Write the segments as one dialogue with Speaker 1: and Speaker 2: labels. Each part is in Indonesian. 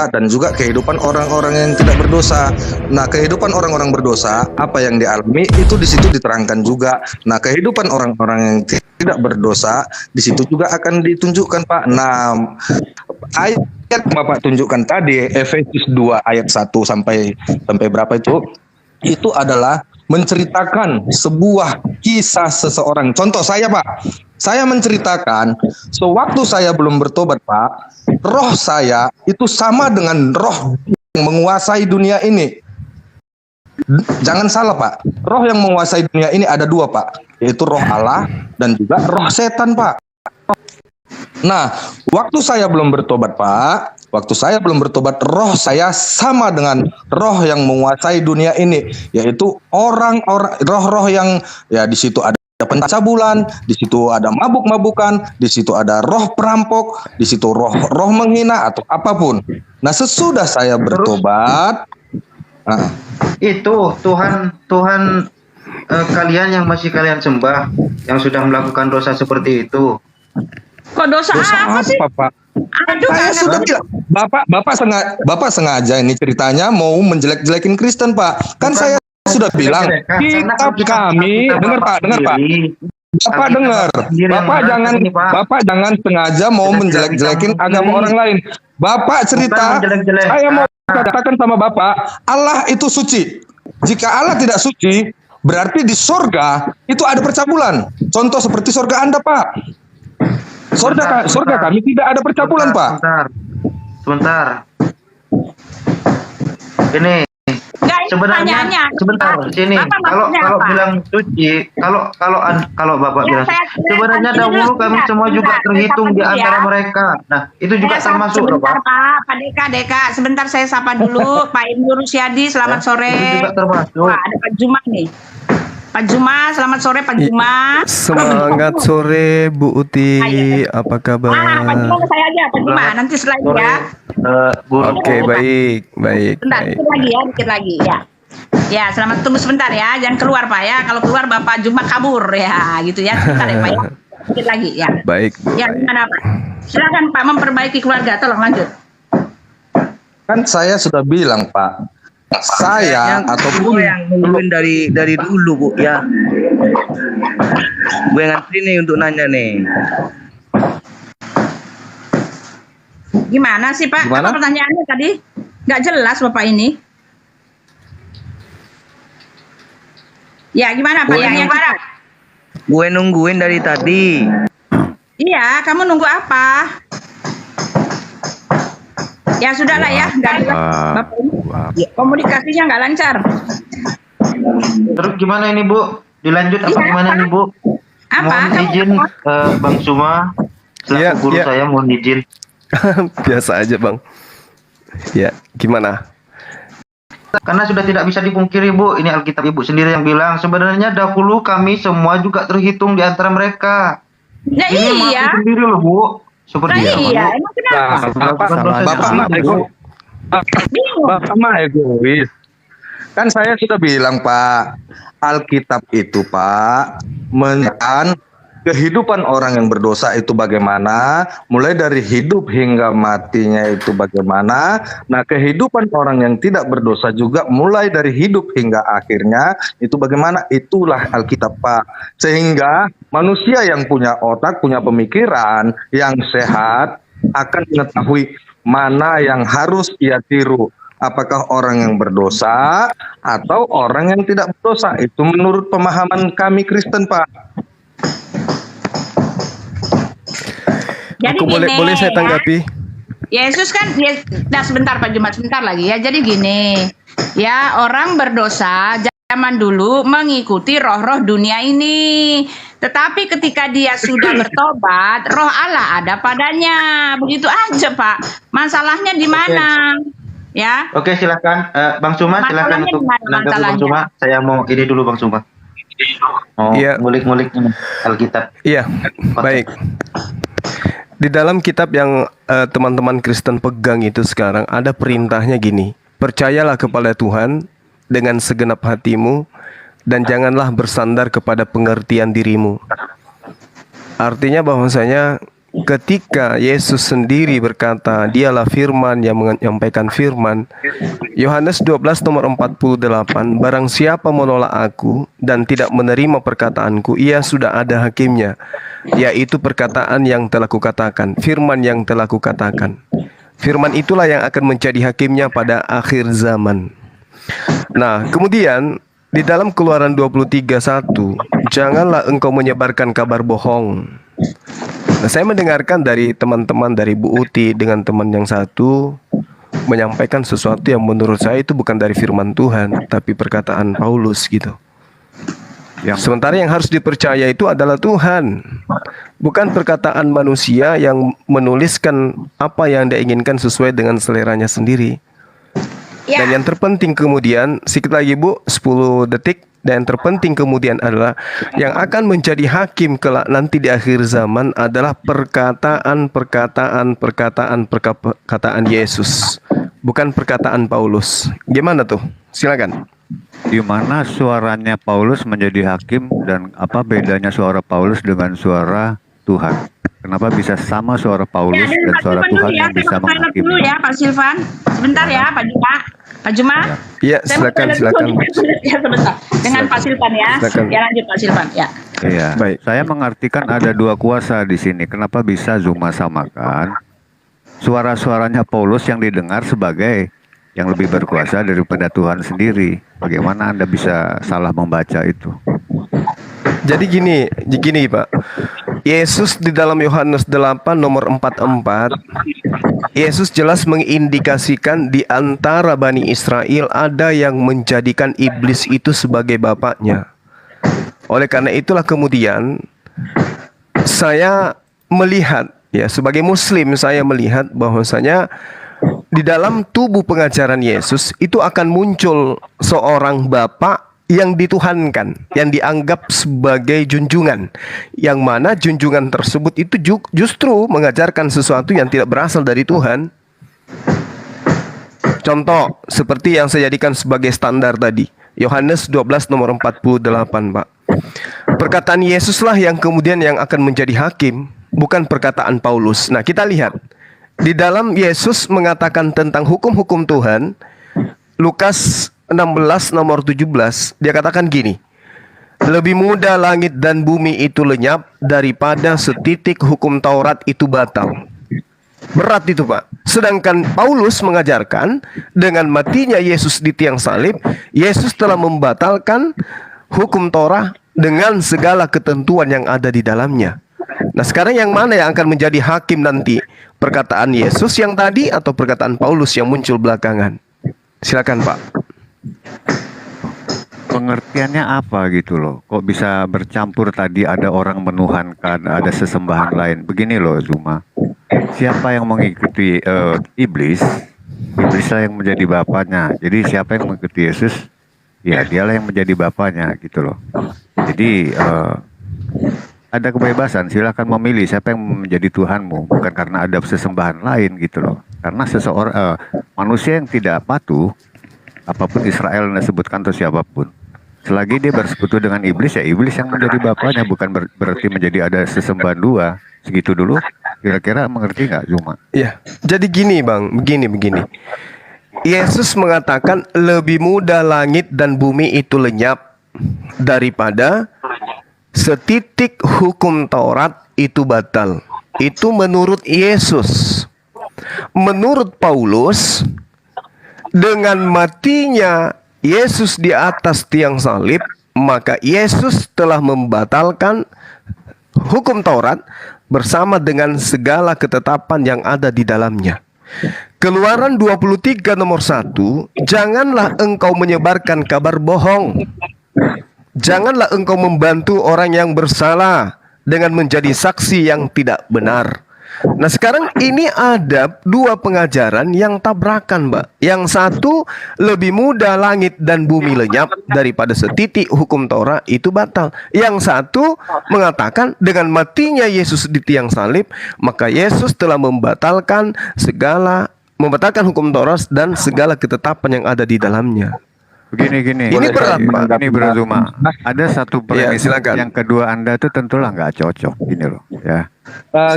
Speaker 1: dan juga kehidupan orang-orang yang tidak berdosa. Nah, kehidupan orang-orang berdosa, apa yang dialami itu di situ diterangkan juga. Nah, kehidupan orang-orang yang tidak berdosa di situ juga akan ditunjukkan, Pak. Nah, ayat yang Bapak tunjukkan tadi, Efesus 2 ayat 1 sampai berapa itu adalah menceritakan sebuah kisah seseorang. Contoh saya, Pak. Saya menceritakan, sewaktu saya belum bertobat, Pak, roh saya itu sama dengan roh yang menguasai dunia ini. Jangan salah, Pak. Roh yang menguasai dunia ini ada dua, Pak. Yaitu roh Allah dan juga roh setan, Pak. Nah, waktu saya belum bertobat, Pak, roh saya sama dengan roh yang menguasai dunia ini, yaitu roh-roh yang ya di situ ada pencabulan, di situ ada mabuk-mabukan, di situ ada roh perampok, di situ roh menghina atau apapun. Nah, sesudah saya bertobat,
Speaker 2: itu Tuhan kalian yang masih kalian sembah, yang sudah melakukan dosa seperti itu.
Speaker 3: Kok dosa apa sih?
Speaker 1: Pak?
Speaker 3: Aduh,
Speaker 1: Saya sudah bilang, Bapak sengaja ini ceritanya mau menjelek-jelekin Kristen, Pak. Kan saya sudah bilang, kitab kami, dengar Pak. Bapak jangan sengaja mau menjelek-jelekin agama orang lain. Bapak cerita, saya mau katakan sama Bapak, Allah itu suci. Jika Allah tidak suci, berarti di surga itu ada percabulan. Contoh seperti surga Anda, Pak. Surga kami tidak ada percabulan, Pak.
Speaker 2: Sebentar. Ini sebenarnya sebentar sini. Kalau bilang suci, kalau Bapak bilang sebenarnya dahulu kami semua juga terhitung di antara mereka. Nah, itu juga termasuk,
Speaker 3: Pak. Pak Deka, sebentar saya sapa dulu Pak Ibnu Rusyadi, selamat sore.
Speaker 2: Itu juga termasuk.
Speaker 3: Wah, ada Pak Juma nih. Pak Juma, selamat sore Pak Juma.
Speaker 4: Semangat sore Bu Uti, apa kabar?
Speaker 3: Pak Juma saya aja, Pak Juma, nanti selain ya.
Speaker 4: Oke, baik.
Speaker 3: Bentar, dikit lagi ya. Ya, selamat tunggu sebentar ya, jangan keluar Pak ya. Kalau keluar Bapak Juma kabur ya, gitu ya. Sebentar ya Pak ya. Dikit lagi ya.
Speaker 4: Baik.
Speaker 3: Ya, gimana Pak? Silakan Pak memperbaiki keluarga, tolong lanjut.
Speaker 1: Kan saya sudah bilang, Pak. Saya ataupun
Speaker 5: yang nungguin dari dulu, Bu, ya. Gue ngantri nih untuk nanya nih.
Speaker 3: Gimana sih Pak?
Speaker 1: Gimana?
Speaker 3: Apa pertanyaannya tadi? Nggak jelas Bapak ini. Ya, gimana Pak? Yang gimana?
Speaker 5: Gue nungguin dari tadi.
Speaker 3: Iya, kamu nunggu apa? Ya sudahlah ya, nggak jelas. Bapak ini komunikasinya nggak lancar.
Speaker 2: Terus gimana ini, Bu? Dilanjut apa gimana nih, Bu?
Speaker 3: Apa?
Speaker 2: Mohon izin Bang Suma, selaku guru saya mohon izin.
Speaker 4: Biasa aja, Bang. Ya, gimana?
Speaker 2: Karena sudah tidak bisa dipungkiri, Bu, ini Alkitab Ibu sendiri yang bilang sebenarnya dahulu kami semua juga terhitung di antara mereka.
Speaker 3: Nah,
Speaker 2: ini
Speaker 3: iya.
Speaker 2: mengaku sendiri loh, Bu. Seperti
Speaker 3: Nah,
Speaker 2: apa,
Speaker 3: iya,
Speaker 2: Bu?
Speaker 3: emang kenapa?
Speaker 1: Bapak mah egois. Kan saya sudah bilang, Pak, Alkitab itu, Pak, menyatakan kehidupan orang yang berdosa itu bagaimana, mulai dari hidup hingga matinya itu bagaimana. Nah, kehidupan orang yang tidak berdosa juga mulai dari hidup hingga akhirnya itu bagaimana. Itulah Alkitab, Pak. Sehingga manusia yang punya otak, punya pemikiran yang sehat akan mengetahui mana yang harus ia tiru. Apakah orang yang berdosa atau orang yang tidak berdosa. Itu menurut pemahaman kami Kristen, Pak.
Speaker 3: Jadi
Speaker 4: boleh saya tanggapi?
Speaker 3: Yesus kan, nah sebentar Pak Jumat, sebentar lagi ya. Jadi gini, ya orang berdosa zaman dulu mengikuti roh-roh dunia ini. Tetapi ketika dia sudah bertobat, roh Allah ada padanya. Begitu aja Pak. Masalahnya di mana? Ya.
Speaker 2: Oke, silakan Bang Suma, silakan untuk menanggapi Bang Suma. Saya mau ini dulu Bang Suma. Mau ngulik-ngulik Alkitab.
Speaker 4: Iya, baik. Di dalam kitab yang teman-teman Kristen pegang itu sekarang ada perintahnya gini. Percayalah kepada Tuhan dengan segenap hatimu dan janganlah bersandar kepada pengertian dirimu. Artinya bahwasanya ketika Yesus sendiri berkata, dialah firman yang menyampaikan firman. Yohanes 12 nomor 48, barang siapa menolak aku dan tidak menerima perkataanku, ia sudah ada hakimnya, yaitu perkataan yang telah kukatakan, firman yang telah kukatakan. Firman itulah yang akan menjadi hakimnya pada akhir zaman. Nah, kemudian di dalam Keluaran 23:1, janganlah engkau menyebarkan kabar bohong. Nah, saya mendengarkan dari teman-teman, dari Bu Uti dengan teman yang satu menyampaikan sesuatu yang menurut saya itu bukan dari firman Tuhan, tapi perkataan Paulus gitu. Sementara yang harus dipercaya itu adalah Tuhan, bukan perkataan manusia yang menuliskan apa yang dia inginkan sesuai dengan seleranya sendiri.
Speaker 3: Ya.
Speaker 4: Dan yang terpenting kemudian, sedikit lagi Bu, 10 detik. Dan yang terpenting kemudian adalah yang akan menjadi hakim kelak nanti di akhir zaman adalah perkataan Yesus, bukan perkataan Paulus. Gimana tuh? Silakan.
Speaker 6: Di mana suaranya Paulus menjadi hakim dan apa bedanya suara Paulus dengan suara Tuhan? Kenapa bisa sama suara Paulus dan suara Tuhan yang bisa menghakimi?
Speaker 3: Dulu ya Pak Silvan, sebentar ya Pak Juma. Pak Juma?
Speaker 4: Iya, silakan.
Speaker 3: Ya sebentar. Dengan Pak Silvan ya.
Speaker 4: Silakan.
Speaker 3: Ya lanjut Pak Silvan ya.
Speaker 6: Iya.
Speaker 4: Baik.
Speaker 6: Saya mengartikan ada dua kuasa di sini. Kenapa bisa Zuma samakan suara-suaranya Paulus yang didengar sebagai yang lebih berkuasa daripada Tuhan sendiri? Bagaimana Anda bisa salah membaca itu?
Speaker 4: Jadi gini Pak. Yesus di dalam Yohanes 8 nomor 44, Yesus jelas mengindikasikan di antara Bani Israel ada yang menjadikan iblis itu sebagai bapaknya. Oleh karena itulah kemudian saya melihat, ya sebagai Muslim saya melihat bahwasanya di dalam tubuh pengajaran Yesus itu akan muncul seorang bapak yang dituhankan, yang dianggap sebagai junjungan, yang mana junjungan tersebut itu justru mengajarkan sesuatu yang tidak berasal dari Tuhan. Contoh seperti yang saya jadikan sebagai standar tadi, Yohanes 12 nomor 48 Pak. Perkataan Yesuslah yang kemudian yang akan menjadi hakim, bukan perkataan Paulus. Nah kita lihat di dalam Yesus mengatakan tentang hukum-hukum Tuhan, Lukas 16 nomor 17, dia katakan gini, lebih mudah langit dan bumi itu lenyap daripada setitik hukum Taurat itu batal. Berat itu Pak. Sedangkan Paulus mengajarkan dengan matinya Yesus di tiang salib, Yesus telah membatalkan hukum Taurat dengan segala ketentuan yang ada di dalamnya. Nah sekarang yang mana yang akan menjadi hakim nanti? Perkataan Yesus yang tadi atau perkataan Paulus yang muncul belakangan? Silakan Pak.
Speaker 6: Pengertiannya apa gitu loh? Kok bisa bercampur tadi ada orang menuhankan, ada sesembahan lain. Begini loh Zuma. Siapa yang mengikuti iblis? Iblislah yang menjadi bapaknya. Jadi siapa yang mengikuti Yesus? Ya dialah yang menjadi bapaknya gitu loh. Jadi ada kebebasan, silakan memilih siapa yang menjadi Tuhanmu, bukan karena ada sesembahan lain gitu loh. Karena seseorang manusia yang tidak patuh, apapun Israel yang disebutkan atau siapapun, selagi dia bersekutu dengan iblis, ya iblis yang menjadi bapaknya, bukan berarti menjadi ada sesembahan dua. Segitu dulu, kira-kira mengerti nggak Zuma?
Speaker 4: Ya, jadi gini Bang, begini. Yesus mengatakan lebih mudah langit dan bumi itu lenyap daripada setitik hukum Taurat itu batal. Itu menurut Yesus. Menurut Paulus, dengan matinya Yesus di atas tiang salib, maka Yesus telah membatalkan hukum Taurat bersama dengan segala ketetapan yang ada di dalamnya. Keluaran 23 nomor 1, janganlah engkau menyebarkan kabar bohong. Janganlah engkau membantu orang yang bersalah dengan menjadi saksi yang tidak benar. Nah sekarang ini ada dua pengajaran yang tabrakan Mbak. Yang satu, lebih mudah langit dan bumi lenyap daripada setitik hukum Taurat itu batal. Yang satu mengatakan dengan matinya Yesus di tiang salib, maka Yesus telah membatalkan hukum Taurat dan segala ketetapan yang ada di dalamnya.
Speaker 6: Begini.
Speaker 4: Ini berat, Pak.
Speaker 6: Ini Bro Zuma. Ada satu
Speaker 4: Iya,
Speaker 6: premis
Speaker 4: silakan.
Speaker 6: yang kedua Anda itu tentulah nggak cocok. Gini loh, ya.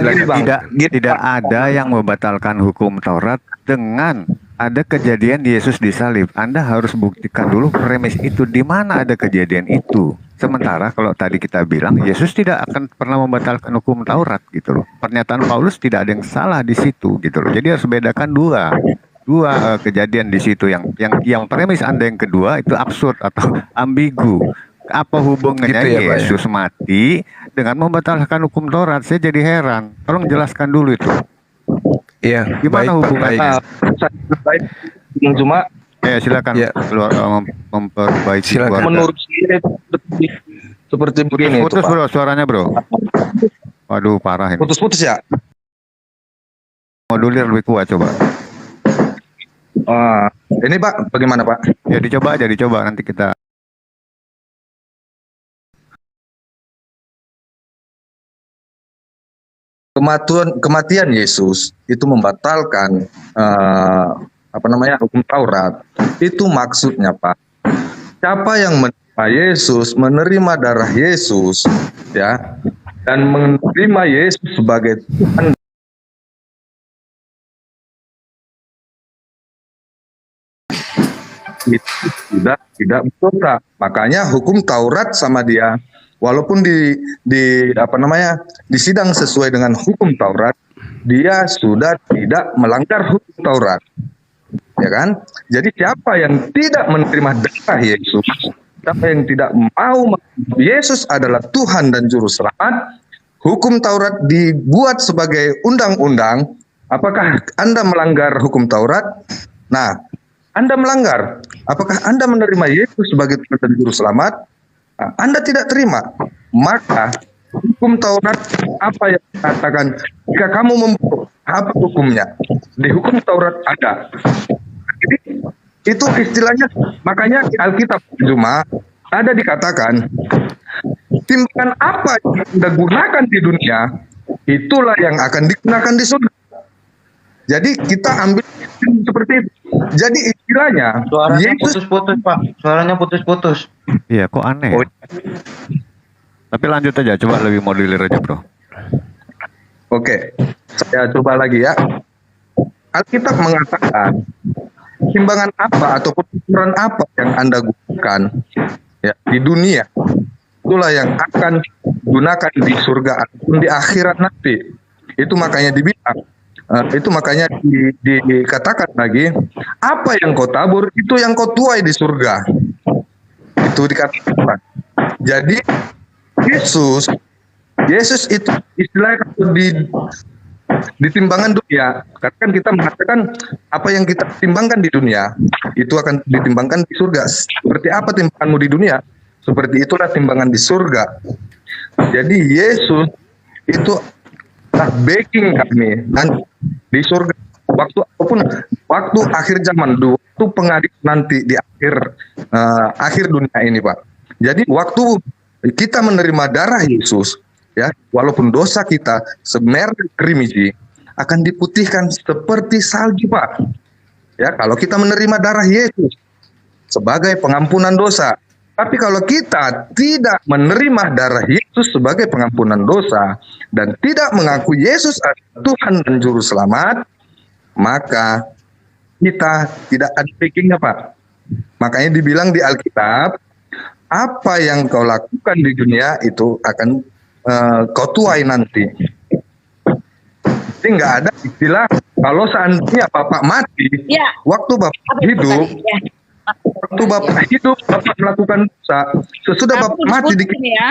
Speaker 1: Gini, Bang.
Speaker 6: Tidak ada yang membatalkan hukum Taurat dengan ada kejadian Yesus disalib. Anda harus buktikan dulu premis itu, di mana ada kejadian itu. Sementara kalau tadi kita bilang Yesus tidak akan pernah membatalkan hukum Taurat gitu loh. Pernyataan Paulus tidak ada yang salah di situ gitu loh. Jadi harus bedakan dua kejadian di situ. Yang premis Anda yang kedua itu absurd atau ambigu. Apa hubungannya
Speaker 4: Gitu ya, Pak, ya?
Speaker 6: Yesus mati dengan membatalkan hukum Taurat? Saya jadi heran. Tolong jelaskan dulu itu.
Speaker 4: Iya,
Speaker 6: Gimana
Speaker 4: baik, Pak,
Speaker 6: hubungannya?
Speaker 4: baik.
Speaker 1: Cuma
Speaker 6: Silakan
Speaker 4: Ya.
Speaker 6: memperbaiki
Speaker 4: Silakan.
Speaker 6: keluarga.
Speaker 1: menurut saya seperti begini itu,
Speaker 6: Putus
Speaker 1: Pak.
Speaker 6: bro, suaranya bro. Waduh, parah ini.
Speaker 1: Putus-putus ya.
Speaker 6: Modulir lebih kuat coba.
Speaker 1: Ini Pak, bagaimana Pak?
Speaker 6: Ya dicoba aja, dicoba nanti kita.
Speaker 1: Kematian Yesus itu membatalkan hukum Taurat. Itu maksudnya Pak. Siapa yang menerima Yesus, menerima darah Yesus, ya, dan menerima Yesus sebagai Tuhan, itu tidak berdosa. Makanya hukum Taurat sama dia, walaupun di sidang sesuai dengan hukum Taurat, dia sudah tidak melanggar hukum Taurat, ya kan? Jadi siapa yang tidak menerima darah Yesus, siapa yang tidak mau Yesus adalah Tuhan dan Juru Selamat, hukum Taurat dibuat sebagai undang-undang. Apakah Anda melanggar hukum Taurat? Nah, Anda melanggar. Apakah Anda menerima Yesus sebagai Tuhan dan Juru Selamat? Nah, Anda tidak terima. Maka hukum Taurat apa yang dikatakan jika kamu membunuh, apa hukumnya? Di hukum Taurat ada. Jadi itu istilahnya, makanya di Alkitab cuma ada dikatakan timbangan apa yang Anda gunakan di dunia, itulah yang akan digunakan di surga. Jadi kita ambil seperti itu. Jadi istilahnya
Speaker 2: Suaranya
Speaker 1: Yesus
Speaker 2: putus-putus Pak. Suaranya putus-putus.
Speaker 6: Iya, kok aneh ya? Tapi lanjut aja, coba lebih modulir aja bro.
Speaker 1: Oke, saya coba lagi ya. Alkitab mengatakan timbangan apa ataupun ukuran apa yang Anda gunakan ya di dunia, itulah yang akan gunakan di surga ataupun di akhirat nanti. Itu makanya dibilang, dikatakan lagi, apa yang kau tabur itu yang kau tuai di surga. Itu dikatakan. Jadi Yesus itu istilahnya di timbangan dunia. Karena kan kita mengatakan apa yang kita timbangkan di dunia itu akan ditimbangkan di surga. Seperti apa timbanganmu di dunia, seperti itulah timbangan di surga. Jadi Yesus itu backing kami dan di surga waktu akhir zaman, waktu pengadilan nanti di akhir dunia ini Pak. Jadi waktu kita menerima darah Yesus, ya, walaupun dosa kita semerah krimiji akan diputihkan seperti salju Pak. Ya, kalau kita menerima darah Yesus sebagai pengampunan dosa. Tapi kalau kita tidak menerima darah Yesus sebagai pengampunan dosa dan tidak mengaku Yesus adalah Tuhan dan Juru Selamat, maka kita tidak ada backingnya Pak. Makanya dibilang di Alkitab, apa yang kau lakukan di dunia itu akan kau tuai nanti. Jadi nggak ada istilah kalau seandainya Bapak mati,
Speaker 3: Ya.
Speaker 1: waktu Bapak hidup, waktu Bapak hidup, Bapak melakukan dosa, sesudah Bapak mati di
Speaker 3: ya.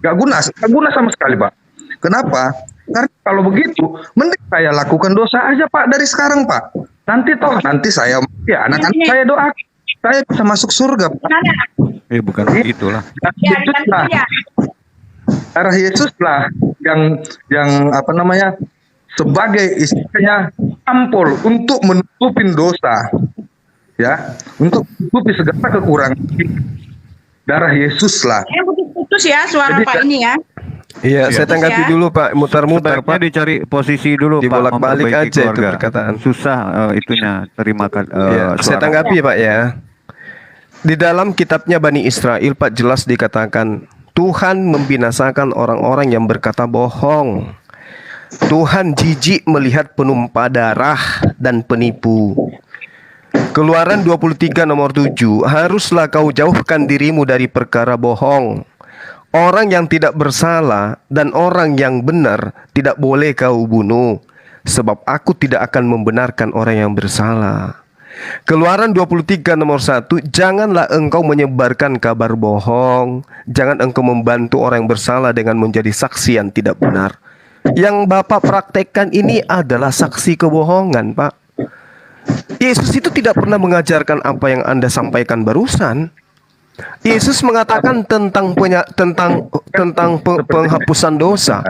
Speaker 1: nggak guna sama sekali Pak. Kenapa? Karena kalau begitu, mending saya lakukan dosa aja Pak dari sekarang Pak. Nanti saya, ya anak-anak saya doa, saya bisa masuk surga Pak.
Speaker 6: Bukan begitulah.
Speaker 3: Ya, dengan ya.
Speaker 1: Darah Yesus lah yang sebagai istilahnya ampul untuk menutupin dosa, ya, untuk menutupi segala kekurangan. Darah Yesus lah.
Speaker 3: Putus-putus ya suara
Speaker 1: Jadi,
Speaker 3: Pak ini ya.
Speaker 4: Iya, saya tanggapi dulu Pak, mutar-mutar
Speaker 6: Sebaiknya
Speaker 4: Pak.
Speaker 6: dicari posisi dulu Pak,
Speaker 4: Dibolak-balik
Speaker 6: memperbaiki
Speaker 4: aja itu
Speaker 6: keluarga.
Speaker 4: perkataan.
Speaker 6: Susah itunya terima
Speaker 4: Iya, saya
Speaker 6: suara.
Speaker 4: tanggapi ya Pak ya. Di dalam kitabnya Bani Israel Pak jelas dikatakan Tuhan membinasakan orang-orang yang berkata bohong. Tuhan jijik melihat penumpah darah dan penipu. Keluaran 23 nomor 7, haruslah kau jauhkan dirimu dari perkara bohong. Orang yang tidak bersalah dan orang yang benar tidak boleh kau bunuh, sebab aku tidak akan membenarkan orang yang bersalah. Keluaran 23 nomor 1, janganlah engkau menyebarkan kabar bohong. Jangan engkau membantu orang yang bersalah dengan menjadi saksi yang tidak benar. Yang Bapak praktekkan ini adalah saksi kebohongan, Pak. Yesus itu tidak pernah mengajarkan apa yang Anda sampaikan barusan. Yesus mengatakan tentang penghapusan dosa.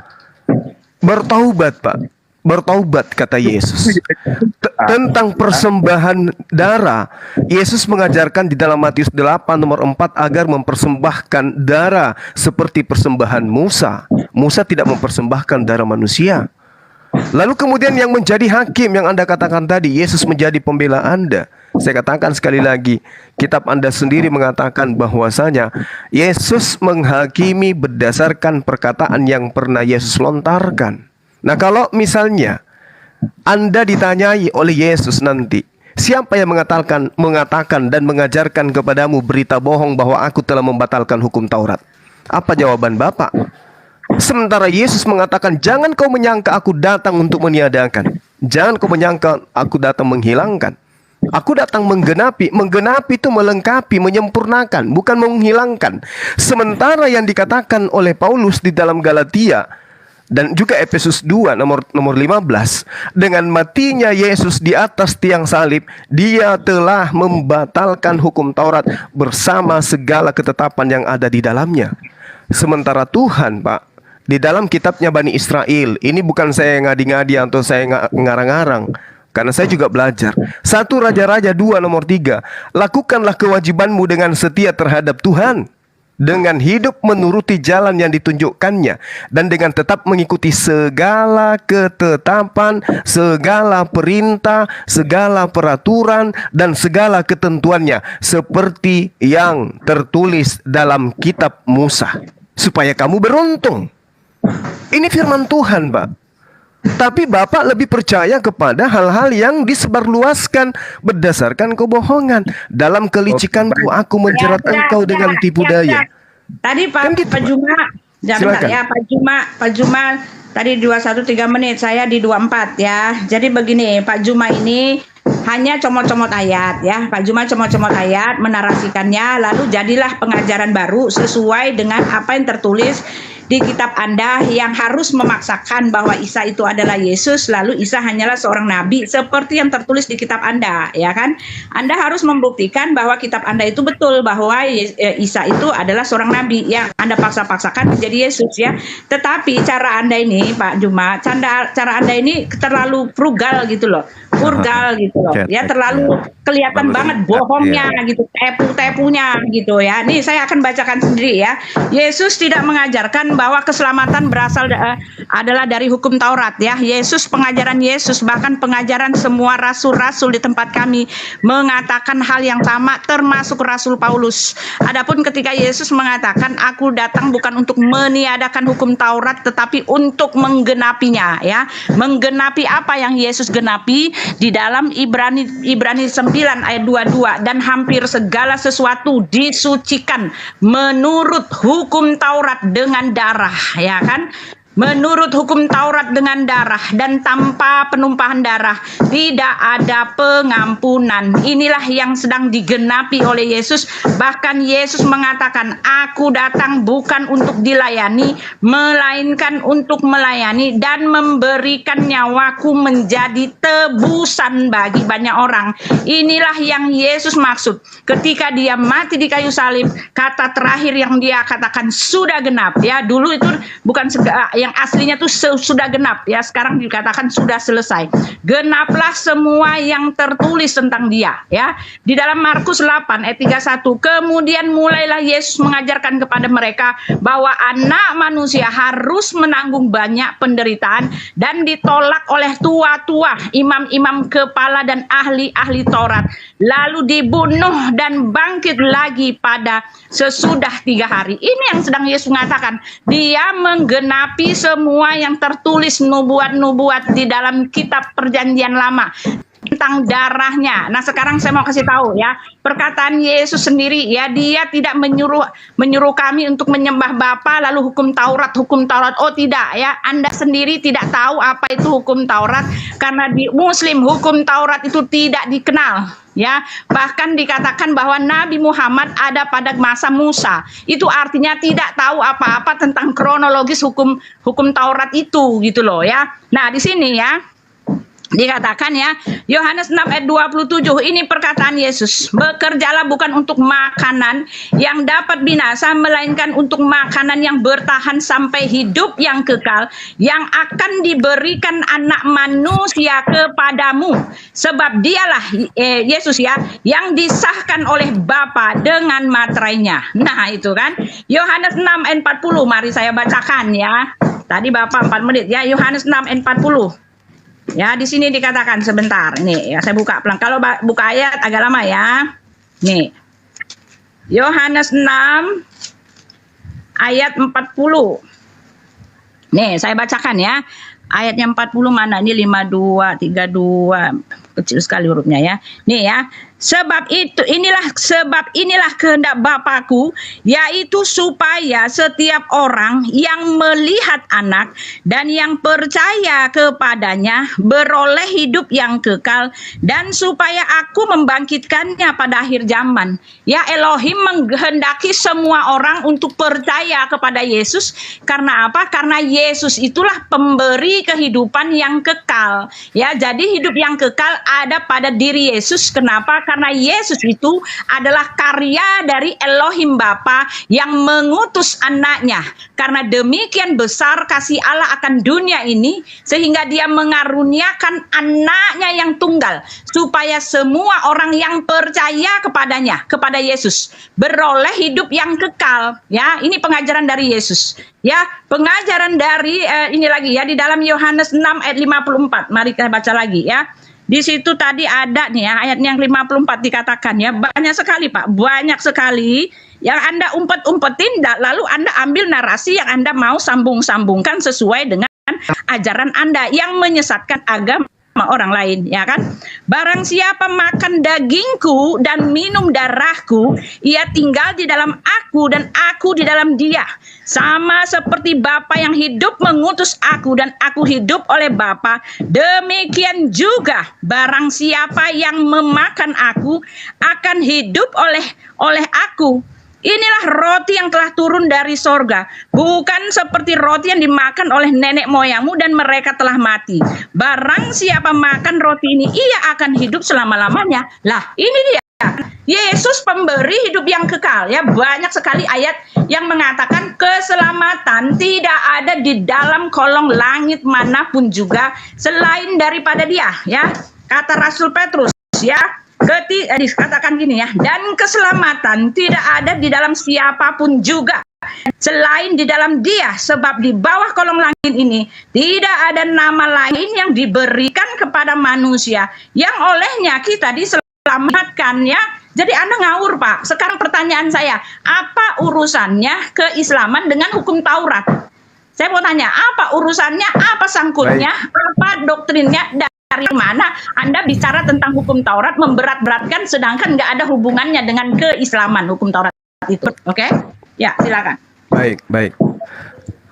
Speaker 4: Bertaubat, Pak. Bertaubat, kata Yesus. Tentang persembahan darah, Yesus mengajarkan di dalam Matius 8 nomor 4 agar mempersembahkan darah seperti persembahan Musa. Musa tidak mempersembahkan darah manusia. Lalu kemudian yang menjadi hakim yang Anda katakan tadi, Yesus menjadi pembela Anda. Saya katakan sekali lagi, kitab Anda sendiri mengatakan bahwasanya Yesus menghakimi berdasarkan perkataan yang pernah Yesus lontarkan. Nah, kalau misalnya Anda ditanyai oleh Yesus nanti, siapa yang mengatakan dan mengajarkan kepadamu berita bohong bahwa aku telah membatalkan hukum Taurat? Apa jawaban Bapak? Sementara Yesus mengatakan, jangan kau menyangka aku datang untuk meniadakan. Jangan kau menyangka aku datang menghilangkan. Aku datang menggenapi. Menggenapi itu melengkapi, menyempurnakan, bukan menghilangkan. Sementara yang dikatakan oleh Paulus di dalam Galatia dan juga Efesus 2 nomor 15, dengan matinya Yesus di atas tiang salib, dia telah membatalkan hukum Taurat bersama segala ketetapan yang ada di dalamnya. Sementara Tuhan, Pak, di dalam kitabnya Bani Israel, ini bukan saya ngadi-ngadi atau saya ngarang-ngarang, karena saya juga belajar. 1 Raja-Raja 2 nomor 3, lakukanlah kewajibanmu dengan setia terhadap Tuhan, dengan hidup menuruti jalan yang ditunjukkannya, dan dengan tetap mengikuti segala ketetapan, segala perintah, segala peraturan, dan segala ketentuannya, seperti yang tertulis dalam kitab Musa, supaya kamu beruntung. Ini firman Tuhan, Pak. Tapi Bapak lebih percaya kepada hal-hal yang disebarluaskan berdasarkan kebohongan. Dalam kelicikanku aku menjerat engkau dengan tipu daya.
Speaker 3: Tadi Pak,
Speaker 4: Kan gitu,
Speaker 3: Pak
Speaker 4: Pak.
Speaker 3: Juma,
Speaker 4: Silakan.
Speaker 3: ya Pak Juma tadi 21 3 menit, saya di 24 ya. Jadi begini, Pak Juma ini hanya comot-comot ayat ya. Pak Juma comot-comot ayat, menarasikannya, lalu jadilah pengajaran baru sesuai dengan apa yang tertulis di kitab Anda yang harus memaksakan bahwa Isa itu adalah Yesus, lalu Isa hanyalah seorang nabi seperti yang tertulis di kitab Anda, ya kan? Anda harus membuktikan bahwa kitab Anda itu betul, bahwa Isa itu adalah seorang nabi yang Anda paksa-paksakan menjadi Yesus ya. Tetapi cara Anda ini, Pak Juma, cara Anda ini terlalu frugal gitu loh. Frugal gitu loh. Ya, terlalu kelihatan banget bohongnya gitu, tepu-tepunya gitu ya. Nih saya akan bacakan sendiri ya. Yesus tidak mengajarkan bahwa keselamatan berasal adalah dari hukum Taurat ya. Yesus, pengajaran Yesus, bahkan pengajaran semua rasul-rasul di tempat kami mengatakan hal yang sama, termasuk Rasul Paulus. Adapun ketika Yesus mengatakan, aku datang bukan untuk meniadakan hukum Taurat tetapi untuk menggenapinya ya. Menggenapi apa yang Yesus genapi di dalam Ibrani 9 ayat 22, dan hampir segala sesuatu disucikan menurut hukum Taurat dengan darah, ya kan? Menurut hukum Taurat dengan darah, dan tanpa penumpahan darah tidak ada pengampunan. Inilah yang sedang digenapi oleh Yesus. Bahkan Yesus mengatakan, aku datang bukan untuk dilayani, melainkan untuk melayani dan memberikan nyawaku menjadi tebusan bagi banyak orang. Inilah yang Yesus maksud ketika dia mati di kayu salib. Kata terakhir yang dia katakan, sudah genap ya. Dulu itu bukan yang aslinya tuh sudah genap ya, sekarang dikatakan sudah selesai. Genaplah semua yang tertulis tentang dia ya. Di dalam Markus 8 ayat 31, kemudian mulailah Yesus mengajarkan kepada mereka bahwa anak manusia harus menanggung banyak penderitaan dan ditolak oleh tua-tua, imam-imam kepala dan ahli-ahli Taurat, lalu dibunuh dan bangkit lagi pada sesudah 3 hari. Ini yang sedang Yesus mengatakan. Dia menggenapi semua yang tertulis nubuat-nubuat di dalam kitab Perjanjian Lama tentang darahnya. Nah, sekarang saya mau kasih tahu ya, perkataan Yesus sendiri ya, dia tidak menyuruh kami untuk menyembah Bapa lalu hukum Taurat. Oh tidak ya, Anda sendiri tidak tahu apa itu hukum Taurat karena di Muslim hukum Taurat itu tidak dikenal. Ya, bahkan dikatakan bahwa Nabi Muhammad ada pada masa Musa. Itu artinya tidak tahu apa-apa tentang kronologis hukum Taurat itu gitu loh ya. Nah, di sini ya dikatakan ya, Yohanes 6 ayat 27, ini perkataan Yesus, bekerjalah bukan untuk makanan yang dapat binasa, melainkan untuk makanan yang bertahan sampai hidup yang kekal, yang akan diberikan anak manusia kepadamu. Sebab dialah Yesus ya, yang disahkan oleh Bapa dengan materainya. Nah itu kan, Yohanes 6 ayat 40, mari saya bacakan ya. Tadi Bapak 4 menit ya, Yohanes 6 ayat 40. Ya, di sini dikatakan sebentar. Nih, ya saya buka pelan. Kalau buka ayat agak lama ya. Nih. Yohanes 6 ayat 40. Nih, saya bacakan ya. Ayatnya 40 mana? Ini 52, 32. Kecil sekali hurufnya ya. Nih ya. Sebab inilah kehendak Bapakku, yaitu supaya setiap orang yang melihat anak dan yang percaya kepadanya beroleh hidup yang kekal, dan supaya aku membangkitkannya pada akhir zaman. Ya, Elohim menghendaki semua orang untuk percaya kepada Yesus. Karena apa? Karena Yesus itulah pemberi kehidupan yang kekal. Ya, jadi hidup yang kekal ada pada diri Yesus. Kenapa? Karena Yesus itu adalah karya dari Elohim Bapa yang mengutus anaknya. Karena demikian besar kasih Allah akan dunia ini, sehingga dia mengaruniakan anaknya yang tunggal, supaya semua orang yang percaya kepadanya, kepada Yesus, beroleh hidup yang kekal. Ya, ini pengajaran dari Yesus. Ya, pengajaran dari ini lagi ya, di dalam Yohanes 6 ayat 54. Mari kita baca lagi ya. Di situ tadi ada nih ya, ayat yang 54 dikatakan ya, banyak sekali Pak, banyak sekali yang Anda umpet-umpetin, lalu Anda ambil narasi yang Anda mau sambung-sambungkan sesuai dengan ajaran Anda yang menyesatkan agama orang lain, ya kan? Barang siapa makan dagingku dan minum darahku, ia tinggal di dalam aku dan aku di dalam dia. Sama seperti Bapa yang hidup mengutus aku dan aku hidup oleh Bapa, demikian juga barang siapa yang memakan aku akan hidup oleh aku. Inilah roti yang telah turun dari sorga, bukan seperti roti yang dimakan oleh nenek moyangmu dan mereka telah mati. Barang siapa makan roti ini, ia akan hidup selama-lamanya. Lah, ini dia. Yesus pemberi hidup yang kekal ya. Banyak sekali ayat yang mengatakan keselamatan tidak ada di dalam kolong langit manapun juga selain daripada dia ya. Kata Rasul Petrus ya. Dikatakan gini ya, dan keselamatan tidak ada di dalam siapapun juga selain di dalam dia, sebab di bawah kolong langit ini tidak ada nama lain yang diberikan kepada manusia yang olehnya kita diselamatkan ya. Jadi Anda ngawur Pak. Sekarang pertanyaan saya, apa urusannya keislaman dengan hukum Taurat? Saya mau tanya, apa urusannya, apa sangkutnya, apa doktrinnya, dari mana Anda bicara tentang hukum Taurat memberat-beratkan sedangkan nggak ada hubungannya dengan keislaman hukum Taurat itu. Oke? Ya, silakan.
Speaker 4: Baik.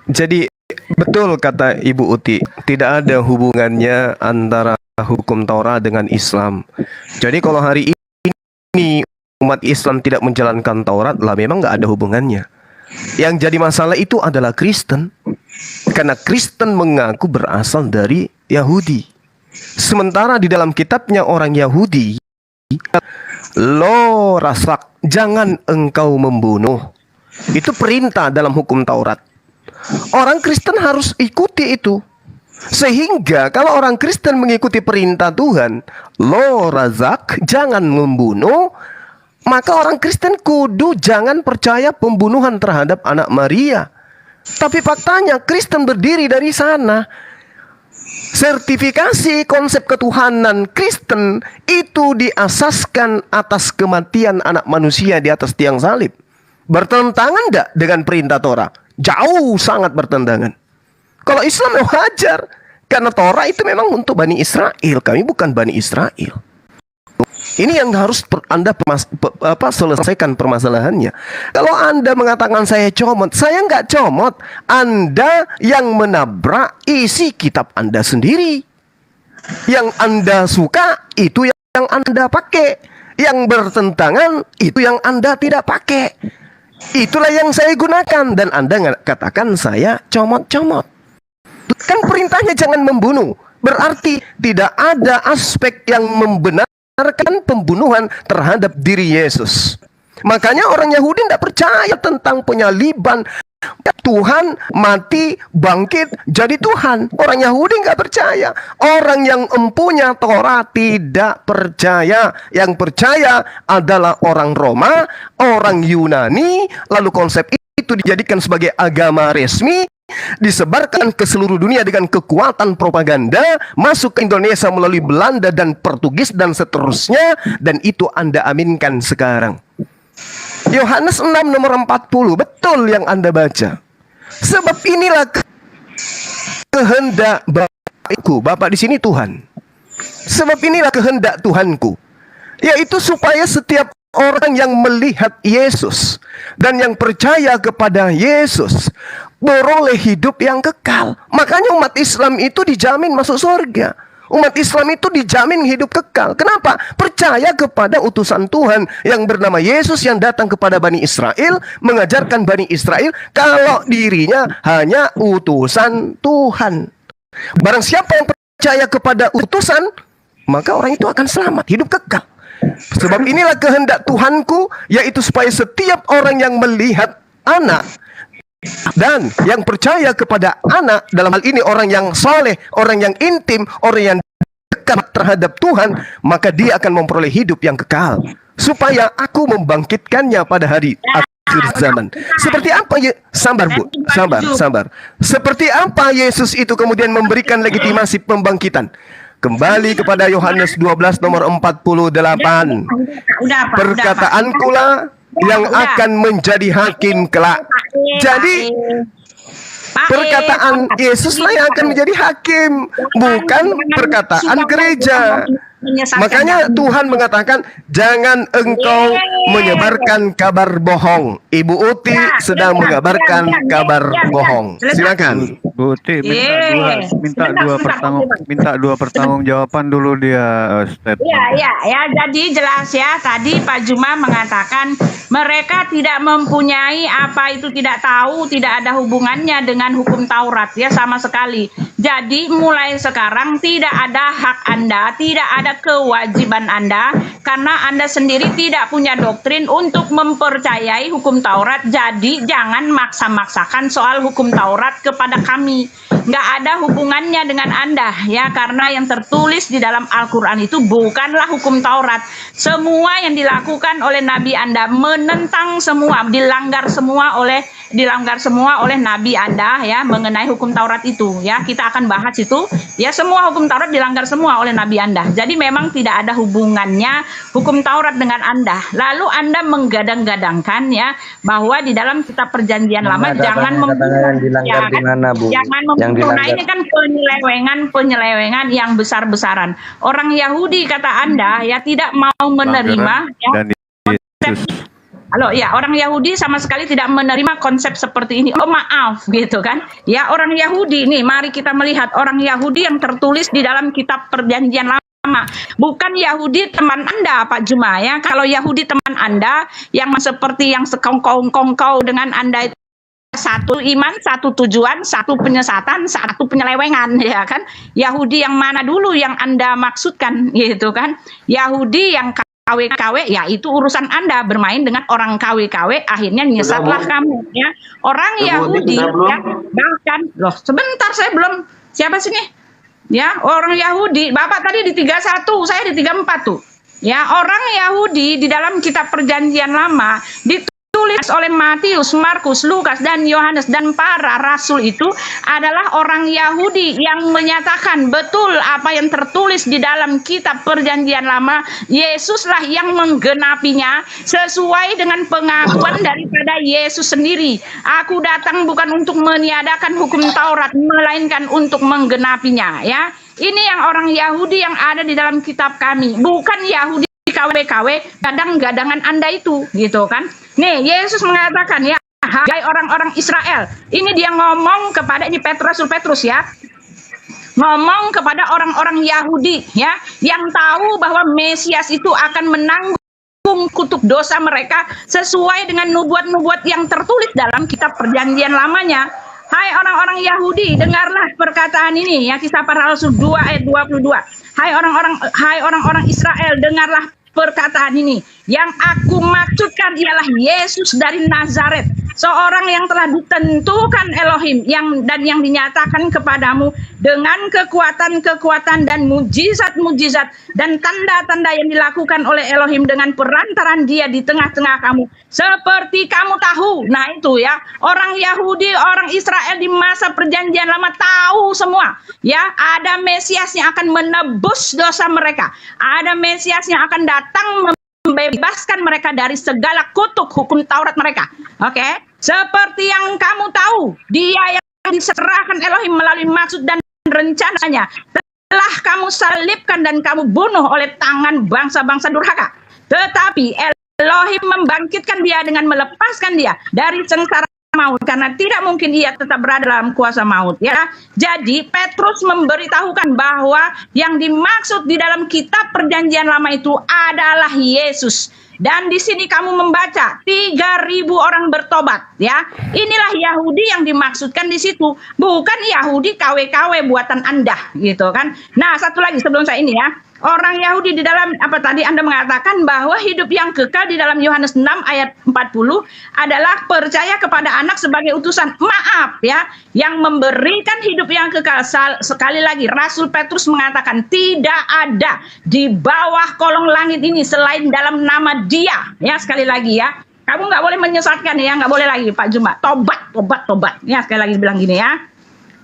Speaker 4: Jadi betul kata Ibu Uti, tidak ada hubungannya antara hukum Taurat dengan Islam. Jadi kalau hari ini umat Islam tidak menjalankan Taurat, lah memang nggak ada hubungannya. Yang jadi masalah itu adalah Kristen. Karena Kristen mengaku berasal dari Yahudi. Sementara di dalam kitabnya orang Yahudi, lo rasak, jangan engkau membunuh. Itu perintah dalam hukum Taurat. Orang Kristen harus ikuti itu. Sehingga kalau orang Kristen mengikuti perintah Tuhan, lo razak, jangan membunuh, maka orang Kristen kudu jangan percaya pembunuhan terhadap anak Maria. Tapi faktanya Kristen berdiri dari sana. Sertifikasi konsep ketuhanan Kristen itu diasaskan atas kematian anak manusia di atas tiang salib. Bertentangan enggak dengan perintah Torah? Jauh sangat bertentangan. Kalau Islam wajar, karena Torah itu memang untuk Bani Israel. Kami bukan Bani Israel. Ini yang harus Anda selesaikan permasalahannya. Kalau Anda mengatakan saya comot, saya nggak comot. Anda yang menabrak isi kitab Anda sendiri. Yang Anda suka, itu yang Anda pakai. Yang bertentangan, itu yang Anda tidak pakai. Itulah yang saya gunakan. Dan Anda katakan saya comot-comot. Kan perintahnya jangan membunuh. Berarti tidak ada aspek yang membenarkan pembunuhan terhadap diri Yesus. Makanya orang Yahudi tidak percaya tentang penyaliban. Tuhan mati, bangkit, jadi Tuhan. Orang Yahudi nggak percaya. Orang yang empunya Torah tidak percaya. Yang percaya adalah orang Roma, orang Yunani. Lalu konsep itu dijadikan sebagai agama resmi, disebarkan ke seluruh dunia dengan kekuatan propaganda, masuk ke Indonesia melalui Belanda dan Portugis dan seterusnya, dan itu Anda aminkan sekarang. Yohanes 6 nomor 40, betul yang Anda baca. Sebab inilah kehendak Bapakku, Bapak di sini Tuhan. Sebab inilah kehendak Tuhanku, yaitu supaya setiap orang yang melihat Yesus dan yang percaya kepada Yesus beroleh hidup yang kekal. Makanya umat Islam itu dijamin masuk surga. Umat Islam itu dijamin hidup kekal. Kenapa? Percaya kepada utusan Tuhan yang bernama Yesus yang datang kepada Bani Israel, mengajarkan Bani Israel kalau dirinya hanya utusan Tuhan. Barang siapa yang percaya kepada utusan, maka orang itu akan selamat, hidup kekal. Sebab inilah kehendak Tuhanku, yaitu supaya setiap orang yang melihat anak dan yang percaya kepada anak, dalam hal ini orang yang saleh, orang yang intim, orang yang dekat terhadap Tuhan, maka dia akan memperoleh hidup yang kekal. Supaya aku membangkitkannya pada hari akhir zaman. Seperti apa sabar Bu, sabar. Seperti apa Yesus itu kemudian memberikan legitimasi pembangkitan? Kembali kepada Yohanes 12 nomor 48. Perkataanku lah yang akan menjadi hakim kelak. Jadi perkataan Yesus lah yang akan menjadi hakim, bukan perkataan gereja. Makanya Tuhan mengatakan, jangan engkau menyebarkan kabar bohong. Ibu Uti sedang mengabarkan kabar bohong. Silakan.
Speaker 6: Bu Uti minta dua pertanggungjawaban dulu dia statement.
Speaker 3: Ya, jadi jelas ya. Tadi Pak Juma mengatakan mereka tidak mempunyai apa itu, tidak tahu, tidak ada hubungannya dengan hukum Taurat ya sama sekali. Jadi mulai sekarang tidak ada hak Anda, tidak ada kewajiban Anda, karena Anda sendiri tidak punya doktrin untuk mempercayai hukum Taurat. Jadi jangan maksa-maksakan soal hukum Taurat kepada kami. Nggak ada hubungannya dengan Anda ya, karena yang tertulis di dalam Al-Quran itu bukanlah hukum Taurat. Semua yang dilakukan oleh Nabi Anda menentang semua, dilanggar semua oleh Nabi Anda ya, mengenai hukum Taurat itu ya. Kita akan bahas itu ya, semua hukum Taurat dilanggar semua oleh Nabi Anda. Jadi memang tidak ada hubungannya hukum Taurat dengan Anda. Lalu Anda menggadang-gadangkan ya bahwa di dalam kitab Perjanjian Lama jangan membunuh. Ini kan penyelewengan yang besar-besaran. Orang Yahudi kata Anda ya tidak mau menerima ya. Halo ya, orang Yahudi sama sekali tidak menerima konsep seperti ini. Oh maaf gitu kan. Ya, orang Yahudi nih, mari kita melihat orang Yahudi yang tertulis di dalam kitab Perjanjian Lama. Bukan Yahudi teman Anda Pak Juma ya. Kalau Yahudi teman Anda yang seperti yang sekongkong-kongkau dengan Anda itu, satu iman, satu tujuan, satu penyesatan, satu penyelewengan ya kan. Yahudi yang mana dulu yang Anda maksudkan gitu kan? Yahudi yang KW-KW, ya itu urusan Anda. Bermain dengan orang KW-KW, akhirnya nyesatlah kamu. Ya, orang Yahudi, ya, bahkan loh, sebentar saya belum. Siapa sih nih? Ya, orang Yahudi. Bapak tadi di 31, saya di 34 tuh. Ya, orang Yahudi di dalam kitab Perjanjian Lama ditulis oleh Matius, Markus, Lukas, dan Yohanes, dan para rasul itu adalah orang Yahudi yang menyatakan betul apa yang tertulis di dalam kitab Perjanjian Lama. Yesuslah yang menggenapinya sesuai dengan pengakuan daripada Yesus sendiri. Aku datang bukan untuk meniadakan hukum Taurat, melainkan untuk menggenapinya. Ya, ini yang orang Yahudi yang ada di dalam kitab kami, bukan Yahudi KW-KW gadang-gadangan Anda itu, gitu kan? Nih, Yesus mengatakan, ya, hai orang-orang Israel. Ini dia ngomong kepada, ini Petrus ya, ngomong kepada orang-orang Yahudi, ya, yang tahu bahwa Mesias itu akan menanggung kutuk dosa mereka sesuai dengan nubuat-nubuat yang tertulis dalam kitab Perjanjian Lamanya. Hai orang-orang Yahudi, dengarlah perkataan ini, ya, Kisah Para Rasul 2 ayat 22. Hai orang-orang Israel, dengarlah perkataan ini. Yang aku maksudkan ialah Yesus dari Nazaret, seorang yang telah ditentukan Elohim dan yang dinyatakan kepadamu dengan kekuatan-kekuatan dan mujizat-mujizat dan tanda-tanda yang dilakukan oleh Elohim dengan perantaran Dia di tengah-tengah kamu, seperti kamu tahu. Nah itu ya, orang Yahudi, orang Israel di masa Perjanjian Lama tahu semua, ya, ada Mesias yang akan menebus dosa mereka, ada Mesias yang akan datang membebaskan mereka dari segala kutuk hukum Taurat mereka. Oke, seperti yang kamu tahu, Dia yang diserahkan Elohim melalui maksud dan rencananya telah kamu salibkan dan kamu bunuh oleh tangan bangsa-bangsa durhaka. Tetapi Elohim membangkitkan Dia dengan melepaskan Dia dari sengsara maut, karena tidak mungkin Ia tetap berada dalam kuasa maut. Ya, jadi Petrus memberitahukan bahwa yang dimaksud di dalam kitab Perjanjian Lama itu adalah Yesus. Dan di sini kamu membaca 3.000 orang bertobat, ya. Inilah Yahudi yang dimaksudkan di situ, bukan Yahudi KW-KW buatan Anda, gitu kan. Nah, satu lagi sebelum saya ini, ya. Orang Yahudi di dalam apa tadi Anda mengatakan bahwa hidup yang kekal di dalam Yohanes 6 ayat 40 adalah percaya kepada anak sebagai utusan. Maaf ya, yang memberikan hidup yang kekal. Sekali lagi Rasul Petrus mengatakan tidak ada di bawah kolong langit ini selain dalam nama Dia. Ya, sekali lagi ya. Kamu nggak boleh menyesatkan ya, nggak boleh lagi Pak Juma. Tobat. Ya, sekali lagi bilang gini ya.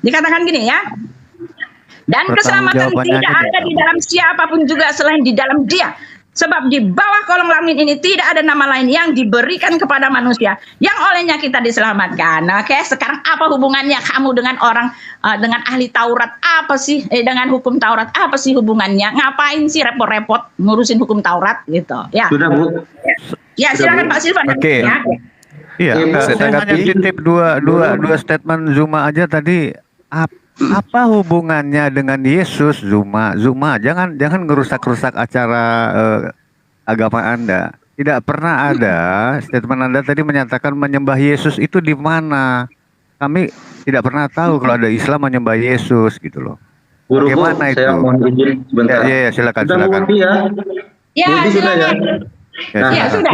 Speaker 3: Dikatakan gini ya. Dan keselamatan tidak ada di dalam siapapun juga selain di dalam Dia. Sebab di bawah kolong langit ini tidak ada nama lain yang diberikan kepada manusia yang olehnya kita diselamatkan. Oke, sekarang apa hubungannya kamu dengan orang, dengan ahli Taurat? Apa sih dengan hukum Taurat? Apa sih hubungannya? Ngapain sih repot-repot ngurusin hukum Taurat gitu? Ya.
Speaker 2: Sudah, Bu.
Speaker 3: Ya, silakan Pak Silvan.
Speaker 4: Oke.
Speaker 3: Ya.
Speaker 6: Iya, saya hanya titip dua statement Zuma aja tadi. Apa hubungannya dengan Yesus, Zuma? Jangan ngerusak-rusak acara agama Anda. Tidak pernah ada statement Anda tadi menyatakan menyembah Yesus itu di mana. Kami tidak pernah tahu kalau ada Islam menyembah Yesus gitu loh. Bagaimana itu?
Speaker 2: Saya mohon izin sebentar.
Speaker 6: Ya, silakan.
Speaker 3: Ya, silakan.
Speaker 2: Nah,
Speaker 3: ya, sudah.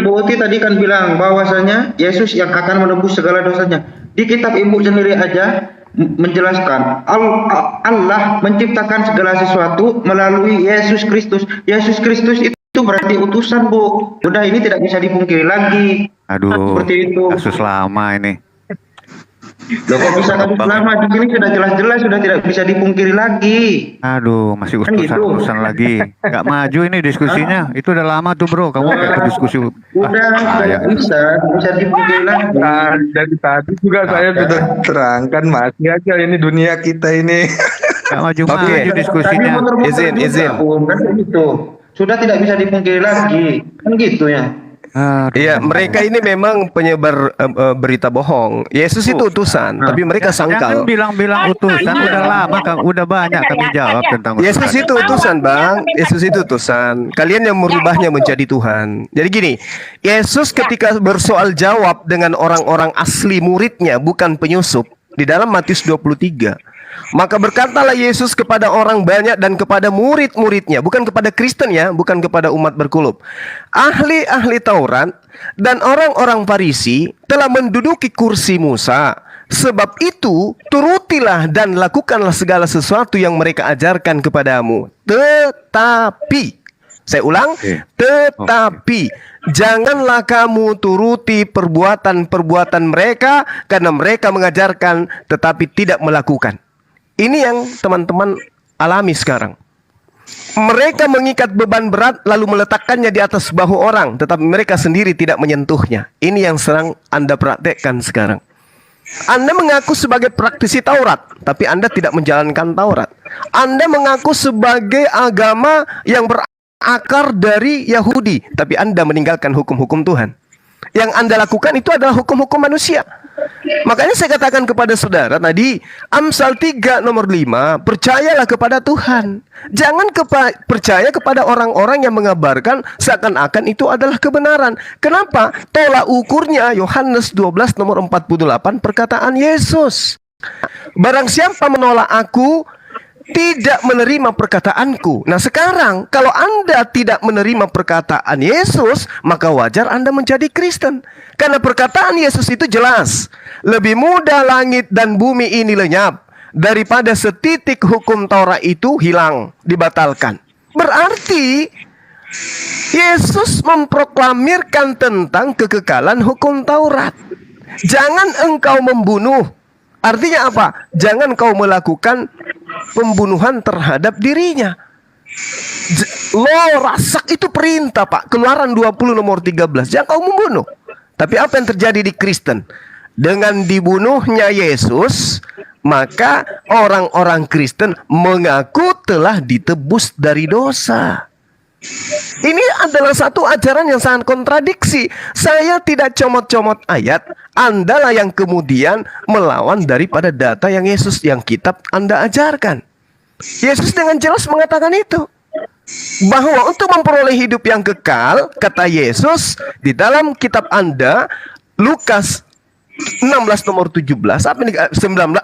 Speaker 2: Bu Uti tadi kan bilang bahwasanya Yesus yang akan menebus segala dosanya. Di kitab Ibu sendiri aja menjelaskan Allah menciptakan segala sesuatu melalui Yesus Kristus. Yesus Kristus itu berarti utusan, Bu. Udah, ini tidak bisa dipungkiri lagi.
Speaker 6: Aduh,
Speaker 2: seperti itu.
Speaker 6: kasus lama ini.
Speaker 2: Loh, kok bisa kasus lama? Di sini sudah jelas-jelas sudah tidak bisa dipungkiri lagi.
Speaker 6: Aduh, masih
Speaker 2: Kan gitu.
Speaker 6: urusan lagi. Gak maju ini diskusinya. Itu udah lama tuh, Bro. Kamu kayak diskusi.
Speaker 2: Udah bisa dipungkiri lagi.
Speaker 1: Dari tadi juga saya sudah terangkan, masih aja ini dunia kita ini.
Speaker 6: Gak maju-maju diskusinya.
Speaker 2: Izin. Kan gitu. Sudah tidak bisa dipungkiri lagi. Kan gitu ya.
Speaker 4: Iya, mereka ini memang penyebar berita bohong. Yesus itu utusan, tapi mereka sangkal.
Speaker 6: Jangan bilang-bilang utusan, udah lama Kang, udah banyak kami jawab tentang utusan.
Speaker 4: Yesus itu utusan, Bang. Yesus itu utusan. Kalian yang merubahnya menjadi Tuhan. Jadi gini, Yesus ketika bersoal jawab dengan orang-orang asli muridnya, bukan penyusup. Di dalam Matius 23, Maka berkatalah Yesus kepada orang banyak dan kepada murid-muridnya, bukan kepada Kristen ya, bukan kepada umat berkulub. Ahli-ahli Taurat dan orang-orang Farisi telah menduduki kursi Musa. Sebab itu, turutilah dan lakukanlah segala sesuatu yang mereka ajarkan kepadamu. Tetapi, saya ulang, tetapi janganlah kamu turuti perbuatan-perbuatan mereka, karena mereka mengajarkan tetapi tidak melakukan. Ini yang teman-teman alami sekarang. Mereka mengikat beban berat lalu meletakkannya di atas bahu orang, tetapi mereka sendiri tidak menyentuhnya. Ini yang sedang Anda praktekkan sekarang. Anda mengaku sebagai praktisi Taurat, tapi Anda tidak menjalankan Taurat. Anda mengaku sebagai agama yang berakar dari Yahudi, tapi Anda meninggalkan hukum-hukum Tuhan. Yang Anda lakukan itu adalah hukum-hukum manusia. Makanya saya katakan kepada saudara tadi, Amsal 3 nomor 5, percayalah kepada Tuhan. Jangan percaya kepada orang-orang yang mengabarkan seakan-akan itu adalah kebenaran. Kenapa? Tolak ukurnya Yohanes 12 nomor 48 perkataan Yesus. Barang siapa menolak aku, tidak menerima perkataanku. Nah sekarang, kalau Anda tidak menerima perkataan Yesus, maka wajar Anda menjadi Kristen. Karena perkataan Yesus itu jelas. Lebih mudah langit dan bumi ini lenyap daripada setitik hukum Taurat itu hilang, dibatalkan. Berarti Yesus memproklamirkan tentang kekekalan hukum Taurat. Jangan engkau membunuh. Artinya apa? Jangan kau melakukan pembunuhan terhadap dirinya. Lo rasak itu perintah, Pak. Keluaran 20 nomor 13. Jangan kau membunuh. Tapi apa yang terjadi di Kristen? Dengan dibunuhnya Yesus, maka orang-orang Kristen mengaku telah ditebus dari dosa. Ini adalah satu ajaran yang sangat kontradiksi. Saya tidak comot-comot ayat. Anda lah yang kemudian melawan daripada data yang Yesus, yang kitab Anda ajarkan. Yesus dengan jelas mengatakan itu, bahwa untuk memperoleh hidup yang kekal, kata Yesus di dalam kitab Anda, Lukas 16 nomor 17,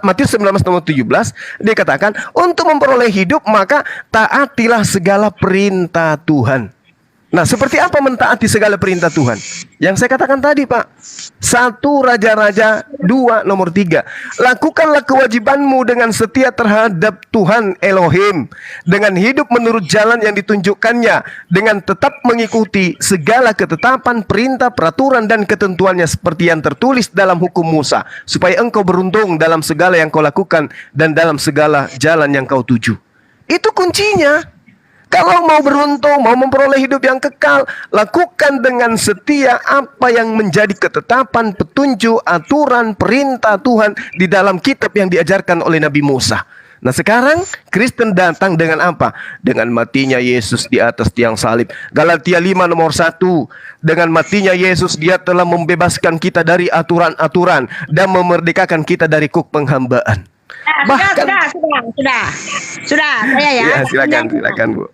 Speaker 4: Matius 19 nomor 17, dia katakan, untuk memperoleh hidup maka taatilah segala perintah Tuhan. Nah, seperti apa mentaati segala perintah Tuhan? Yang saya katakan tadi, Pak. 1 Raja-Raja 2 nomor 3. Lakukanlah kewajibanmu dengan setia terhadap Tuhan Elohim, dengan hidup menurut jalan yang ditunjukkannya, dengan tetap mengikuti segala ketetapan, perintah, peraturan, dan ketentuannya seperti yang tertulis dalam hukum Musa, supaya engkau beruntung dalam segala yang kau lakukan dan dalam segala jalan yang kau tuju. Itu kuncinya. Kalau mau beruntung, mau memperoleh hidup yang kekal, lakukan dengan setia apa yang menjadi ketetapan, petunjuk, aturan, perintah Tuhan di dalam kitab yang diajarkan oleh Nabi Musa. Nah sekarang Kristen datang dengan apa? Dengan matinya Yesus di atas tiang salib. Galatia 5 nomor 1. Dengan matinya Yesus, dia telah membebaskan kita dari aturan-aturan dan memerdekakan kita dari kuk penghambaan.
Speaker 3: Bahkan sudah saya ya.
Speaker 4: Ya silakan Bu.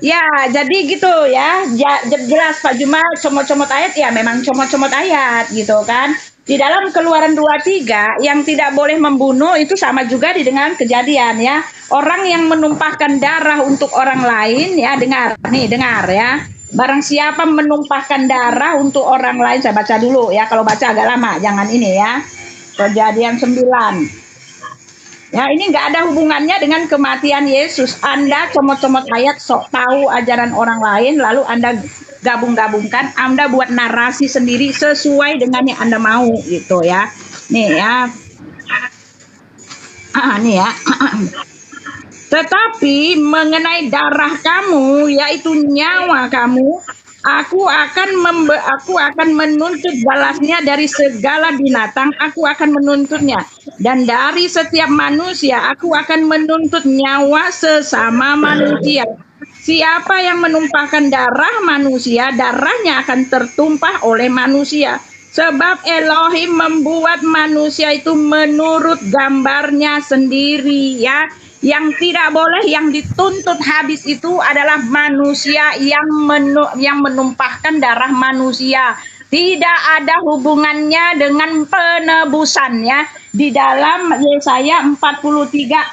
Speaker 3: Ya, jadi gitu ya. Jelas Pak Juma, comot-comot ayat ya memang comot-comot ayat gitu kan. Di dalam Keluaran 23 yang tidak boleh membunuh itu sama juga dengan Kejadian ya. Orang yang menumpahkan darah untuk orang lain ya, dengar ya. Barang siapa menumpahkan darah untuk orang lain, saya baca dulu ya, kalau baca agak lama, jangan ini ya. Kejadian 9. Ya, ini nggak ada hubungannya dengan kematian Yesus. Anda comot-comot ayat, sok tahu ajaran orang lain, lalu Anda gabung-gabungkan, Anda buat narasi sendiri sesuai dengan yang Anda mau gitu ya. Nih ya. Nih ya. Tetapi mengenai darah kamu, yaitu nyawa kamu, aku akan menuntut balasnya dari segala binatang, aku akan menuntutnya. Dan dari setiap manusia, aku akan menuntut nyawa sesama manusia. Siapa yang menumpahkan darah manusia, darahnya akan tertumpah oleh manusia. Sebab Elohim membuat manusia itu menurut gambarnya sendiri ya. Yang tidak boleh, yang dituntut habis itu adalah manusia yang menumpahkan darah manusia. Tidak ada hubungannya dengan penebusan ya. Di dalam Yesaya 43,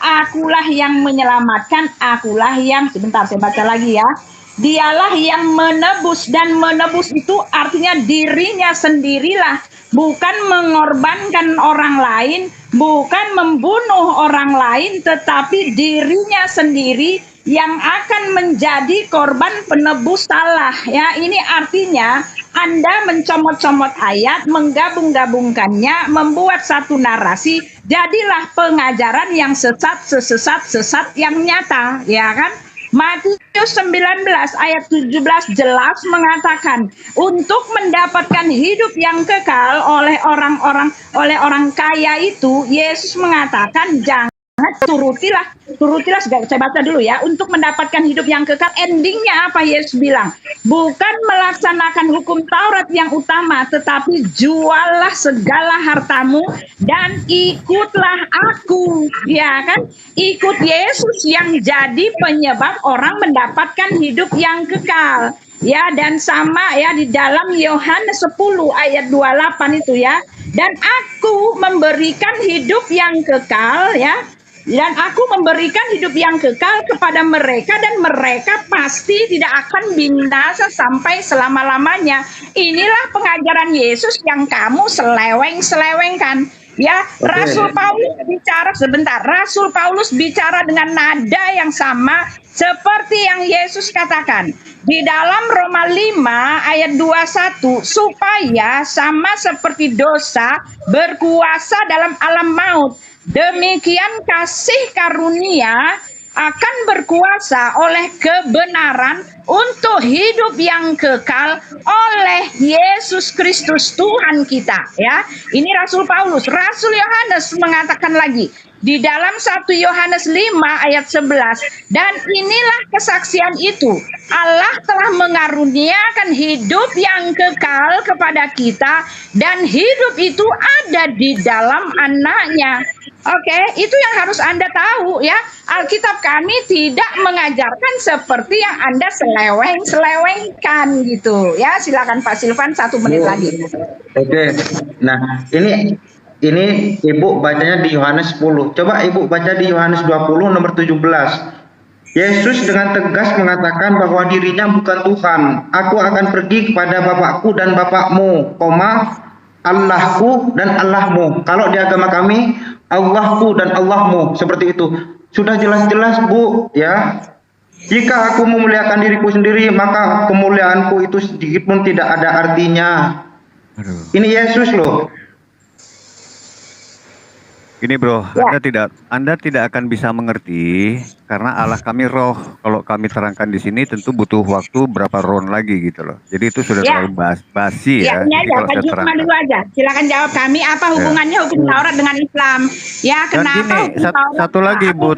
Speaker 3: akulah yang menyelamatkan, akulah yang, sebentar saya baca lagi ya. Dialah yang menebus, dan menebus itu artinya dirinya sendirilah, bukan mengorbankan orang lain, bukan membunuh orang lain, tetapi dirinya sendiri yang akan menjadi korban penebus salah. Ya, ini artinya Anda mencomot-comot ayat, menggabung-gabungkannya, membuat satu narasi, jadilah pengajaran yang sesat yang nyata, ya kan? Matius 19 ayat 17 jelas mengatakan, untuk mendapatkan hidup yang kekal oleh orang kaya itu, Yesus mengatakan jangan turutilah, saya baca dulu ya, untuk mendapatkan hidup yang kekal. Endingnya apa Yesus bilang? Bukan melaksanakan hukum Taurat yang utama, tetapi juallah segala hartamu dan ikutlah aku, ya kan? Ikut Yesus yang jadi penyebab orang mendapatkan hidup yang kekal. Ya, dan sama ya di dalam Yohanes 10 ayat 28 itu ya. Dan aku memberikan hidup yang kekal ya. Dan aku memberikan hidup yang kekal kepada mereka, dan mereka pasti tidak akan binasa sampai selama-lamanya. Inilah pengajaran Yesus yang kamu seleweng-selewengkan. Ya, Rasul Paulus bicara sebentar. Rasul Paulus bicara dengan nada yang sama seperti yang Yesus katakan. Di dalam Roma 5 ayat 21, supaya sama seperti dosa berkuasa dalam alam maut, demikian kasih karunia akan berkuasa oleh kebenaran untuk hidup yang kekal oleh Yesus Kristus Tuhan kita. Ya, ini Rasul Paulus. Rasul Yohanes mengatakan lagi di dalam 1 Yohanes 5 ayat 11, dan inilah kesaksian itu, Allah telah mengaruniakan hidup yang kekal kepada kita, dan hidup itu ada di dalam Anaknya. Oke, itu yang harus Anda tahu ya. Alkitab kami tidak mengajarkan seperti yang Anda seleweng-selewengkan gitu. Ya, silakan Pak Silvan 1 menit lagi.
Speaker 2: Oke. Nah, ini Ibu bacanya di Yohanes 10. Coba Ibu baca di Yohanes 20 nomor 17. Yesus dengan tegas mengatakan bahwa dirinya bukan Tuhan. Aku akan pergi kepada Bapakku dan Bapakmu, Allahku dan Allahmu. Kalau di agama kami, Allahku dan Allahmu, seperti itu. Sudah jelas-jelas Bu, ya. Jika aku memuliakan diriku sendiri, maka kemuliaanku itu sedikit pun tidak ada artinya. Ini Yesus loh.
Speaker 6: Ini bro, Anda tidak akan bisa mengerti karena Allah kami roh. Kalau kami terangkan di sini tentu butuh waktu berapa round lagi gitu loh. Jadi itu sudah terlalu basi ya.
Speaker 3: Ini aja, Pak Jukma dulu aja. Silakan jawab kami, apa hubungannya hukum Taurat dengan Islam? Ya, kenapa?
Speaker 6: Satu lagi Bu.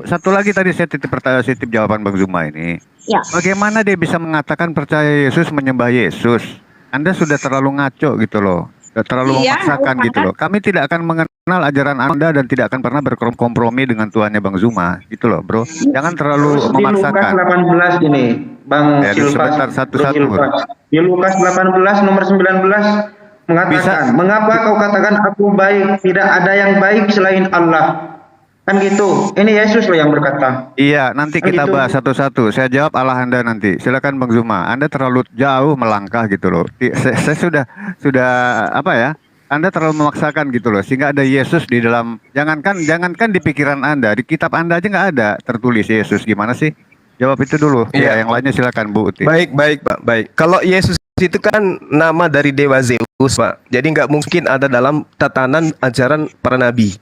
Speaker 6: Satu lagi tadi saya titip jawaban Bang Zuma ini.
Speaker 3: Ya.
Speaker 6: Bagaimana dia bisa mengatakan percaya Yesus, menyembah Yesus? Anda sudah terlalu ngaco gitu loh. Terlalu memaksakan gitu loh. Kami tidak akan mengenal ajaran Anda dan tidak akan pernah berkompromi dengan Tuhannya Bang Zuma gitu loh bro. Jangan terlalu memaksakan.
Speaker 2: Di Lukas 18 ini Bang Silva.
Speaker 6: Satu-satu.
Speaker 2: Di Lukas 18 nomor 19 mengatakan, mengapa kau katakan aku baik, tidak ada yang baik selain Allah. Kan gitu. Ini Yesus loh yang berkata.
Speaker 6: Iya, nanti kita bahas satu-satu. Saya jawab Allah Anda nanti. Silakan Bang Zuma. Anda terlalu jauh melangkah gitu loh. Saya sudah apa ya? Anda terlalu memaksakan gitu loh. Sehingga ada Yesus di dalam, jangankan di pikiran Anda, di kitab Anda aja nggak ada tertulis Yesus. Gimana sih? Jawab itu dulu. Ya, yang lainnya silakan Bu Uti.
Speaker 4: Baik Pak. Baik. Kalau Yesus itu kan nama dari dewa Zeus, Pak. Jadi nggak mungkin ada dalam tatanan ajaran para nabi.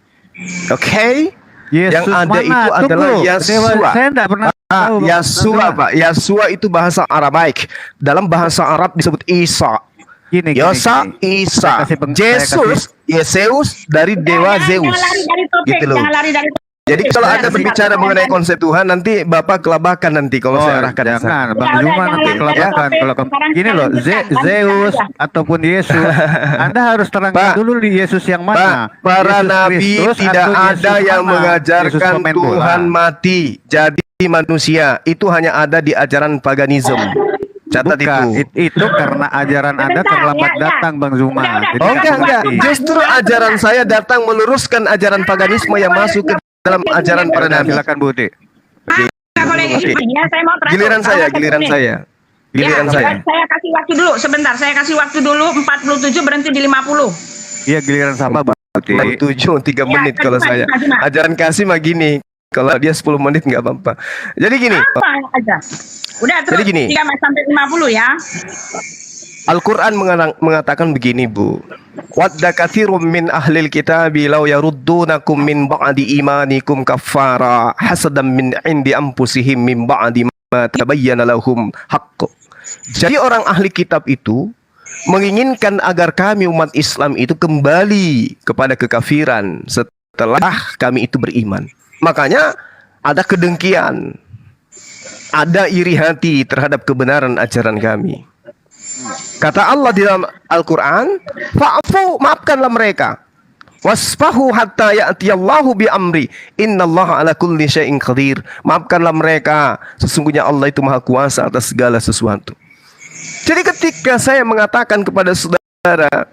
Speaker 4: Oke? Yang ada
Speaker 6: mana?
Speaker 4: itu adalah Yasua.
Speaker 6: Saya tidak pernah tahu.
Speaker 4: Yasua, Pak. Yasua itu bahasa Arabaik. Dalam bahasa Arab disebut Isa. Yosa, Isa. Yesus, Yesus dari dewa Zeus. Gitu loh. Jadi kalau Anda berbicara mengenai konsep Tuhan, nanti Bapak kelabakan nanti kalau saya arahkan.
Speaker 6: Jangan, Bang Zuma nanti kelabakan. Kalau gini loh, Zeus ataupun Yesus, Anda harus terangkan dulu di Yesus yang mana.
Speaker 4: Para nabi tidak ada yang mengajarkan Tuhan mati jadi manusia. Itu hanya ada di ajaran paganisme. Catat
Speaker 6: Bukan,
Speaker 4: itu.
Speaker 6: itu karena ajaran Anda
Speaker 3: Sebentar,
Speaker 6: terlambat
Speaker 3: ya.
Speaker 6: datang, Bang Zuma.
Speaker 3: Udah,
Speaker 6: Jadi
Speaker 4: Oh
Speaker 3: Tidak,
Speaker 4: enggak.
Speaker 3: bukan.
Speaker 4: Justru ajaran saya datang meluruskan ajaran paganisme yang masuk ke dalam ajaran para
Speaker 6: Udah,
Speaker 4: nabi.
Speaker 6: silakan Bu Uti.
Speaker 3: Nggak boleh
Speaker 4: Oke.
Speaker 3: ya, saya mau terakhir.
Speaker 4: Giliran saya,
Speaker 3: Kalau
Speaker 4: giliran
Speaker 3: ini.
Speaker 4: saya. Giliran
Speaker 3: Ya,
Speaker 4: saya.
Speaker 3: saya kasih waktu dulu sebentar. Saya kasih waktu dulu 47 berhenti di 50.
Speaker 6: Iya, giliran sama Bu Uti.
Speaker 4: 7 3 menit kalau saya. Ajaran kasih mah gini. Kalau dia 10 menit nggak apa-apa. Jadi gini,
Speaker 3: Apa aja? Udah terus
Speaker 4: Jadi gini.
Speaker 3: 3 sampai 50 ya.
Speaker 4: Al-Quran mengatakan begini, Bu. Wadda katsirun min ahlil kitabi law yaruddunakum min ba'di imanikum kaffara hasadan min indi anfusihim min ba'di ma tabayyana lahum haqq. Jadi orang ahli kitab itu menginginkan agar kami umat Islam itu kembali kepada kekafiran setelah kami itu beriman. Makanya ada kedengkian, ada iri hati terhadap kebenaran ajaran kami. Kata Allah di dalam Al-Quran, fa'fu, maafkanlah mereka. Wasfahu hatta ya'tiyallahu bi amri. Innallaha ala kulli syai'in qadir. Maafkanlah mereka. Sesungguhnya Allah itu maha kuasa atas segala sesuatu. Jadi ketika saya mengatakan kepada saudara,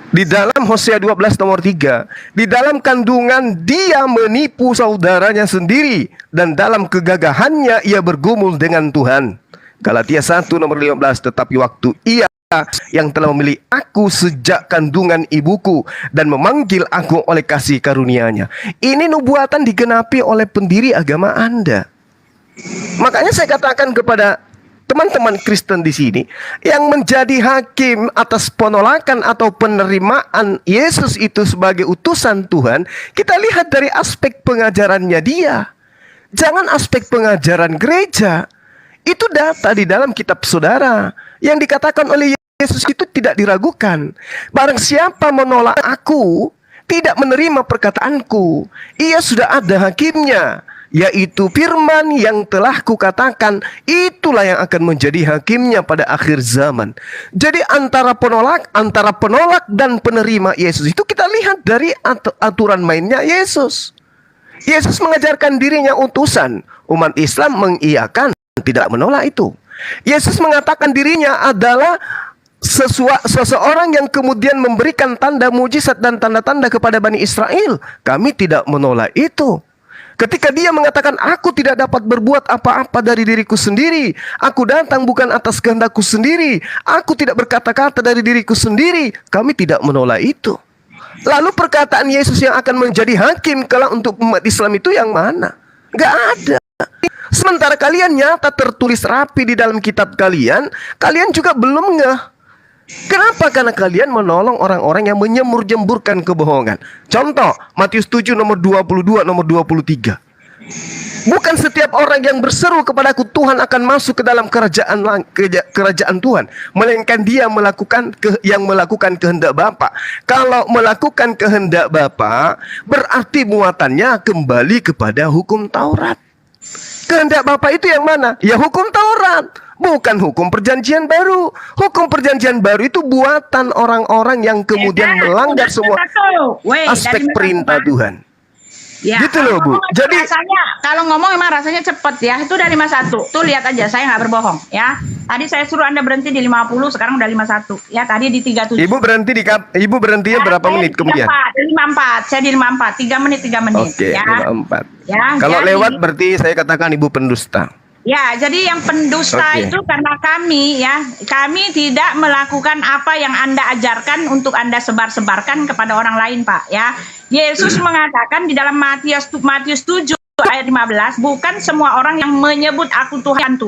Speaker 4: di dalam Hosea 12 nomor 3, di dalam kandungan dia menipu saudaranya sendiri, dan dalam kegagahannya ia bergumul dengan Tuhan. Galatia 1 nomor 15, tetapi waktu ia yang telah memilih aku sejak kandungan ibuku dan memanggil aku oleh kasih karunia-Nya. Ini nubuatan digenapi oleh pendiri agama Anda. Makanya saya katakan kepada teman-teman Kristen di sini yang menjadi hakim atas penolakan atau penerimaan Yesus itu sebagai utusan Tuhan, kita lihat dari aspek pengajarannya dia. Jangan aspek pengajaran gereja. Itu data di dalam kitab saudara. Yang dikatakan oleh Yesus itu tidak diragukan. Barang siapa menolak aku, tidak menerima perkataanku, ia sudah ada hakimnya, yaitu firman yang telah kukatakan, itulah yang akan menjadi hakimnya pada akhir zaman. Jadi antara penolak dan penerima Yesus itu kita lihat dari aturan mainnya Yesus. Yesus mengajarkan dirinya utusan. Umat Islam mengiyakan, tidak menolak itu. Yesus mengatakan dirinya adalah seseorang yang kemudian memberikan tanda mujizat dan tanda-tanda kepada Bani Israel. Kami tidak menolak itu. Ketika dia mengatakan, aku tidak dapat berbuat apa-apa dari diriku sendiri, aku datang bukan atas kehendakku sendiri, aku tidak berkata-kata dari diriku sendiri, kami tidak menolak itu. Lalu perkataan Yesus yang akan menjadi hakim kelak untuk umat Islam itu yang mana? Gak ada. Sementara kalian nyata tertulis rapi di dalam kitab kalian, kalian juga belum ngeh. Kenapa? Karena kalian menolong orang-orang yang menyembur-jemburkan kebohongan. Contoh, Matius 7 nomor 22 nomor 23. Bukan setiap orang yang berseru kepadaku Tuhan akan masuk ke dalam kerajaan Tuhan, melainkan dia yang melakukan kehendak Bapa. Kalau melakukan kehendak Bapa, berarti muatannya kembali kepada hukum Taurat. Kehendak Bapa itu yang mana? Ya hukum Taurat, bukan hukum perjanjian baru. Hukum perjanjian baru itu buatan orang-orang yang kemudian melanggar semua aspek perintah Tuhan.
Speaker 3: Ya,
Speaker 4: gitu loh Bu. Jadi
Speaker 3: kalau ngomong emang rasanya cepet ya. Itu dari 51. Tuh lihat aja, saya nggak berbohong ya. Tadi saya suruh Anda berhenti di 50, sekarang udah 51. Ya, tadi di 37.
Speaker 4: Ibu berhentinya berapa menit kemudian?
Speaker 3: 54. Saya di 54. 3 menit, 3 menit.
Speaker 4: Oke,
Speaker 3: ya.
Speaker 4: 54.
Speaker 3: Ya,
Speaker 4: kalau
Speaker 3: jadi,
Speaker 4: lewat berarti saya katakan Ibu pendusta.
Speaker 3: Ya, jadi yang pendusta
Speaker 4: Oke.
Speaker 3: itu karena kami tidak melakukan apa yang Anda ajarkan untuk Anda sebar-sebarkan kepada orang lain, Pak, ya. Yesus mengatakan di dalam Matius 7 ayat 15, bukan semua orang yang menyebut aku Tuhan,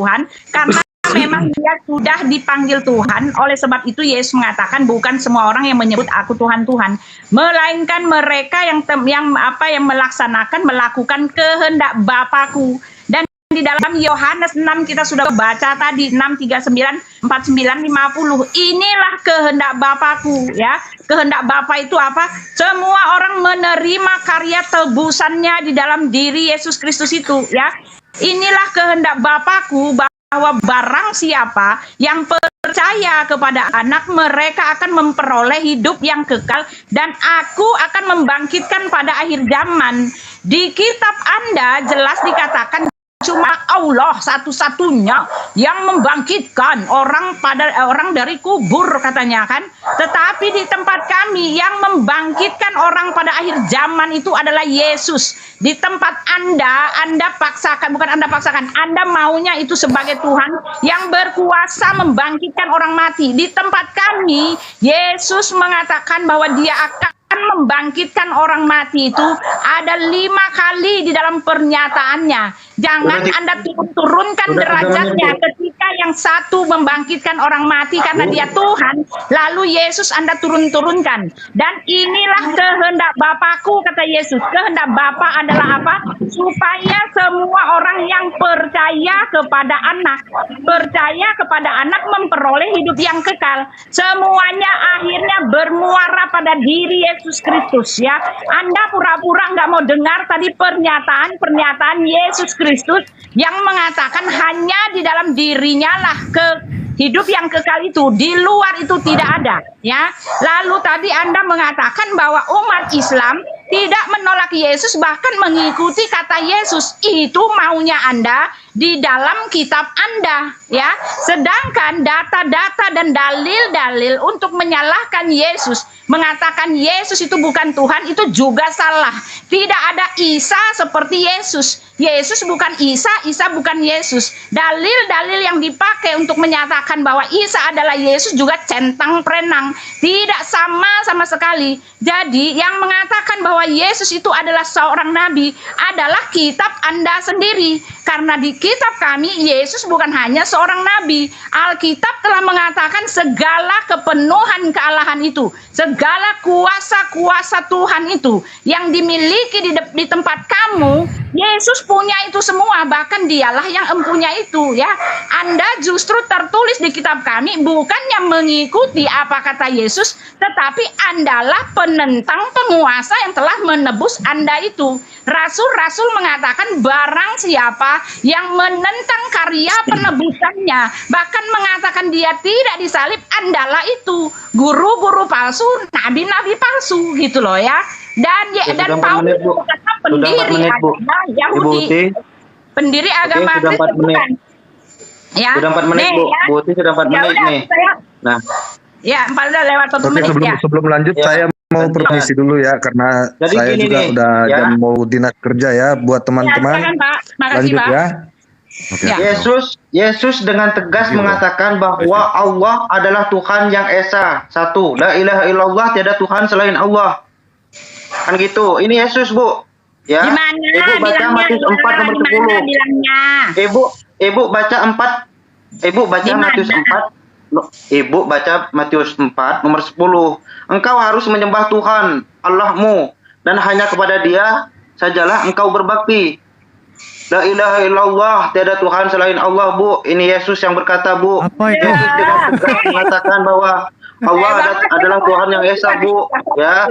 Speaker 3: karena memang dia sudah dipanggil Tuhan. Oleh sebab itu Yesus mengatakan bukan semua orang yang menyebut aku Tuhan, melainkan mereka yang melakukan kehendak Bapakku. Dan di dalam Yohanes 6 kita sudah baca tadi 6, 39, 49, 50. Inilah kehendak Bapakku, ya. Kehendak Bapa itu apa? Semua orang menerima karya tebusannya di dalam diri Yesus Kristus itu, ya. Inilah kehendak Bapakku, bahwa barang siapa yang percaya kepada anak, mereka akan memperoleh hidup yang kekal, dan aku akan membangkitkan pada akhir zaman. Di kitab Anda jelas dikatakan cuma Allah satu-satunya yang membangkitkan orang dari kubur katanya kan. Tetapi di tempat kami yang membangkitkan orang pada akhir zaman itu adalah Yesus. Di tempat Anda paksakan, bukan Anda paksakan, Anda maunya itu sebagai Tuhan yang berkuasa membangkitkan orang mati. Di tempat kami Yesus mengatakan bahwa dia akan membangkitkan orang mati itu ada 5 kali di dalam pernyataannya. Jangan Anda turunkan derajatnya ketika yang satu membangkitkan orang mati karena dia Tuhan, lalu Yesus Anda turunkan. Dan inilah kehendak Bapakku, kata Yesus. Kehendak Bapa adalah apa? Supaya semua orang yang percaya kepada anak memperoleh hidup yang kekal. Semuanya akhirnya bermuara pada diri Yesus Kristus, ya. Anda pura-pura nggak mau dengar tadi pernyataan Yesus Kristus yang mengatakan hanya di dalam dirinya lah hidup yang kekal itu, di luar itu tidak ada, ya. Lalu tadi Anda mengatakan bahwa umat Islam tidak menolak Yesus, bahkan mengikuti kata Yesus. Itu maunya Anda di dalam kitab Anda, ya. Sedangkan data-data dan dalil-dalil untuk menyalahkan Yesus, mengatakan Yesus itu bukan Tuhan, itu juga salah. Tidak ada Isa seperti Yesus. Yesus bukan Isa, Isa bukan Yesus. Dalil-dalil yang dipakai untuk menyatakan bahwa Isa adalah Yesus juga centang perenang. Tidak sama sekali. Jadi yang mengatakan bahwa Yesus itu adalah seorang nabi adalah kitab Anda sendiri. Karena di kitab kami Yesus bukan hanya seorang nabi. Alkitab telah mengatakan segala kepenuhan kealahan itu, segala kuasa-kuasa Tuhan itu yang dimiliki di tempat kamu, Yesus punya itu semua, bahkan dialah yang empunya itu, ya. Anda justru tertulis di kitab kami bukannya mengikuti apa kata Yesus, tetapi Andalah penentang penguasa yang telah menebus Anda itu. Rasul-rasul mengatakan barang siapa yang menentang karya penebusannya, bahkan mengatakan dia tidak disalib, Andalah itu guru-guru palsu, nabi-nabi palsu, gitu loh, ya. Dan Paulus kata pendiri agama Yahudi, pendiri agama Kristen, bukan. Ya.
Speaker 2: Sudah 4 menit, Bu.
Speaker 3: Ya.
Speaker 2: Bu Uti sudah 4 menit nih. Nah.
Speaker 3: Ya, udah lewat 1 menit ya.
Speaker 1: Sebelum lanjut saya mau permisi dulu ya, karena
Speaker 2: jadi
Speaker 1: saya juga
Speaker 2: nih,
Speaker 1: udah
Speaker 2: ya.
Speaker 1: jam mau dinas kerja ya, buat teman-teman.
Speaker 3: Ya, Pak. Makasih,
Speaker 1: Lanjut
Speaker 3: Pak.
Speaker 1: ya.
Speaker 3: Ya.
Speaker 2: Yesus dengan tegas mengatakan bahwa Allah adalah Tuhan yang esa, satu. La ilaha illallah, tiada Tuhan selain Allah. Kan gitu. Ini Yesus, Bu. Ya.
Speaker 3: Gimana
Speaker 2: Ibu baca Matius 4 nomor 10.
Speaker 3: Bilangnya?
Speaker 2: Ibu baca 4. Ibu baca Matius 4. Ibu baca Matius 4 nomor 10. Engkau harus menyembah Tuhan Allahmu dan hanya kepada Dia sajalah engkau berbakti. La ilaha illallah, tiada Tuhan selain Allah, Bu. Ini Yesus yang berkata, Bu.
Speaker 6: Apa itu?
Speaker 2: Yesus dengan tegas mengatakan bahwa Allah adalah Tuhan yang esa, Bu. Ya.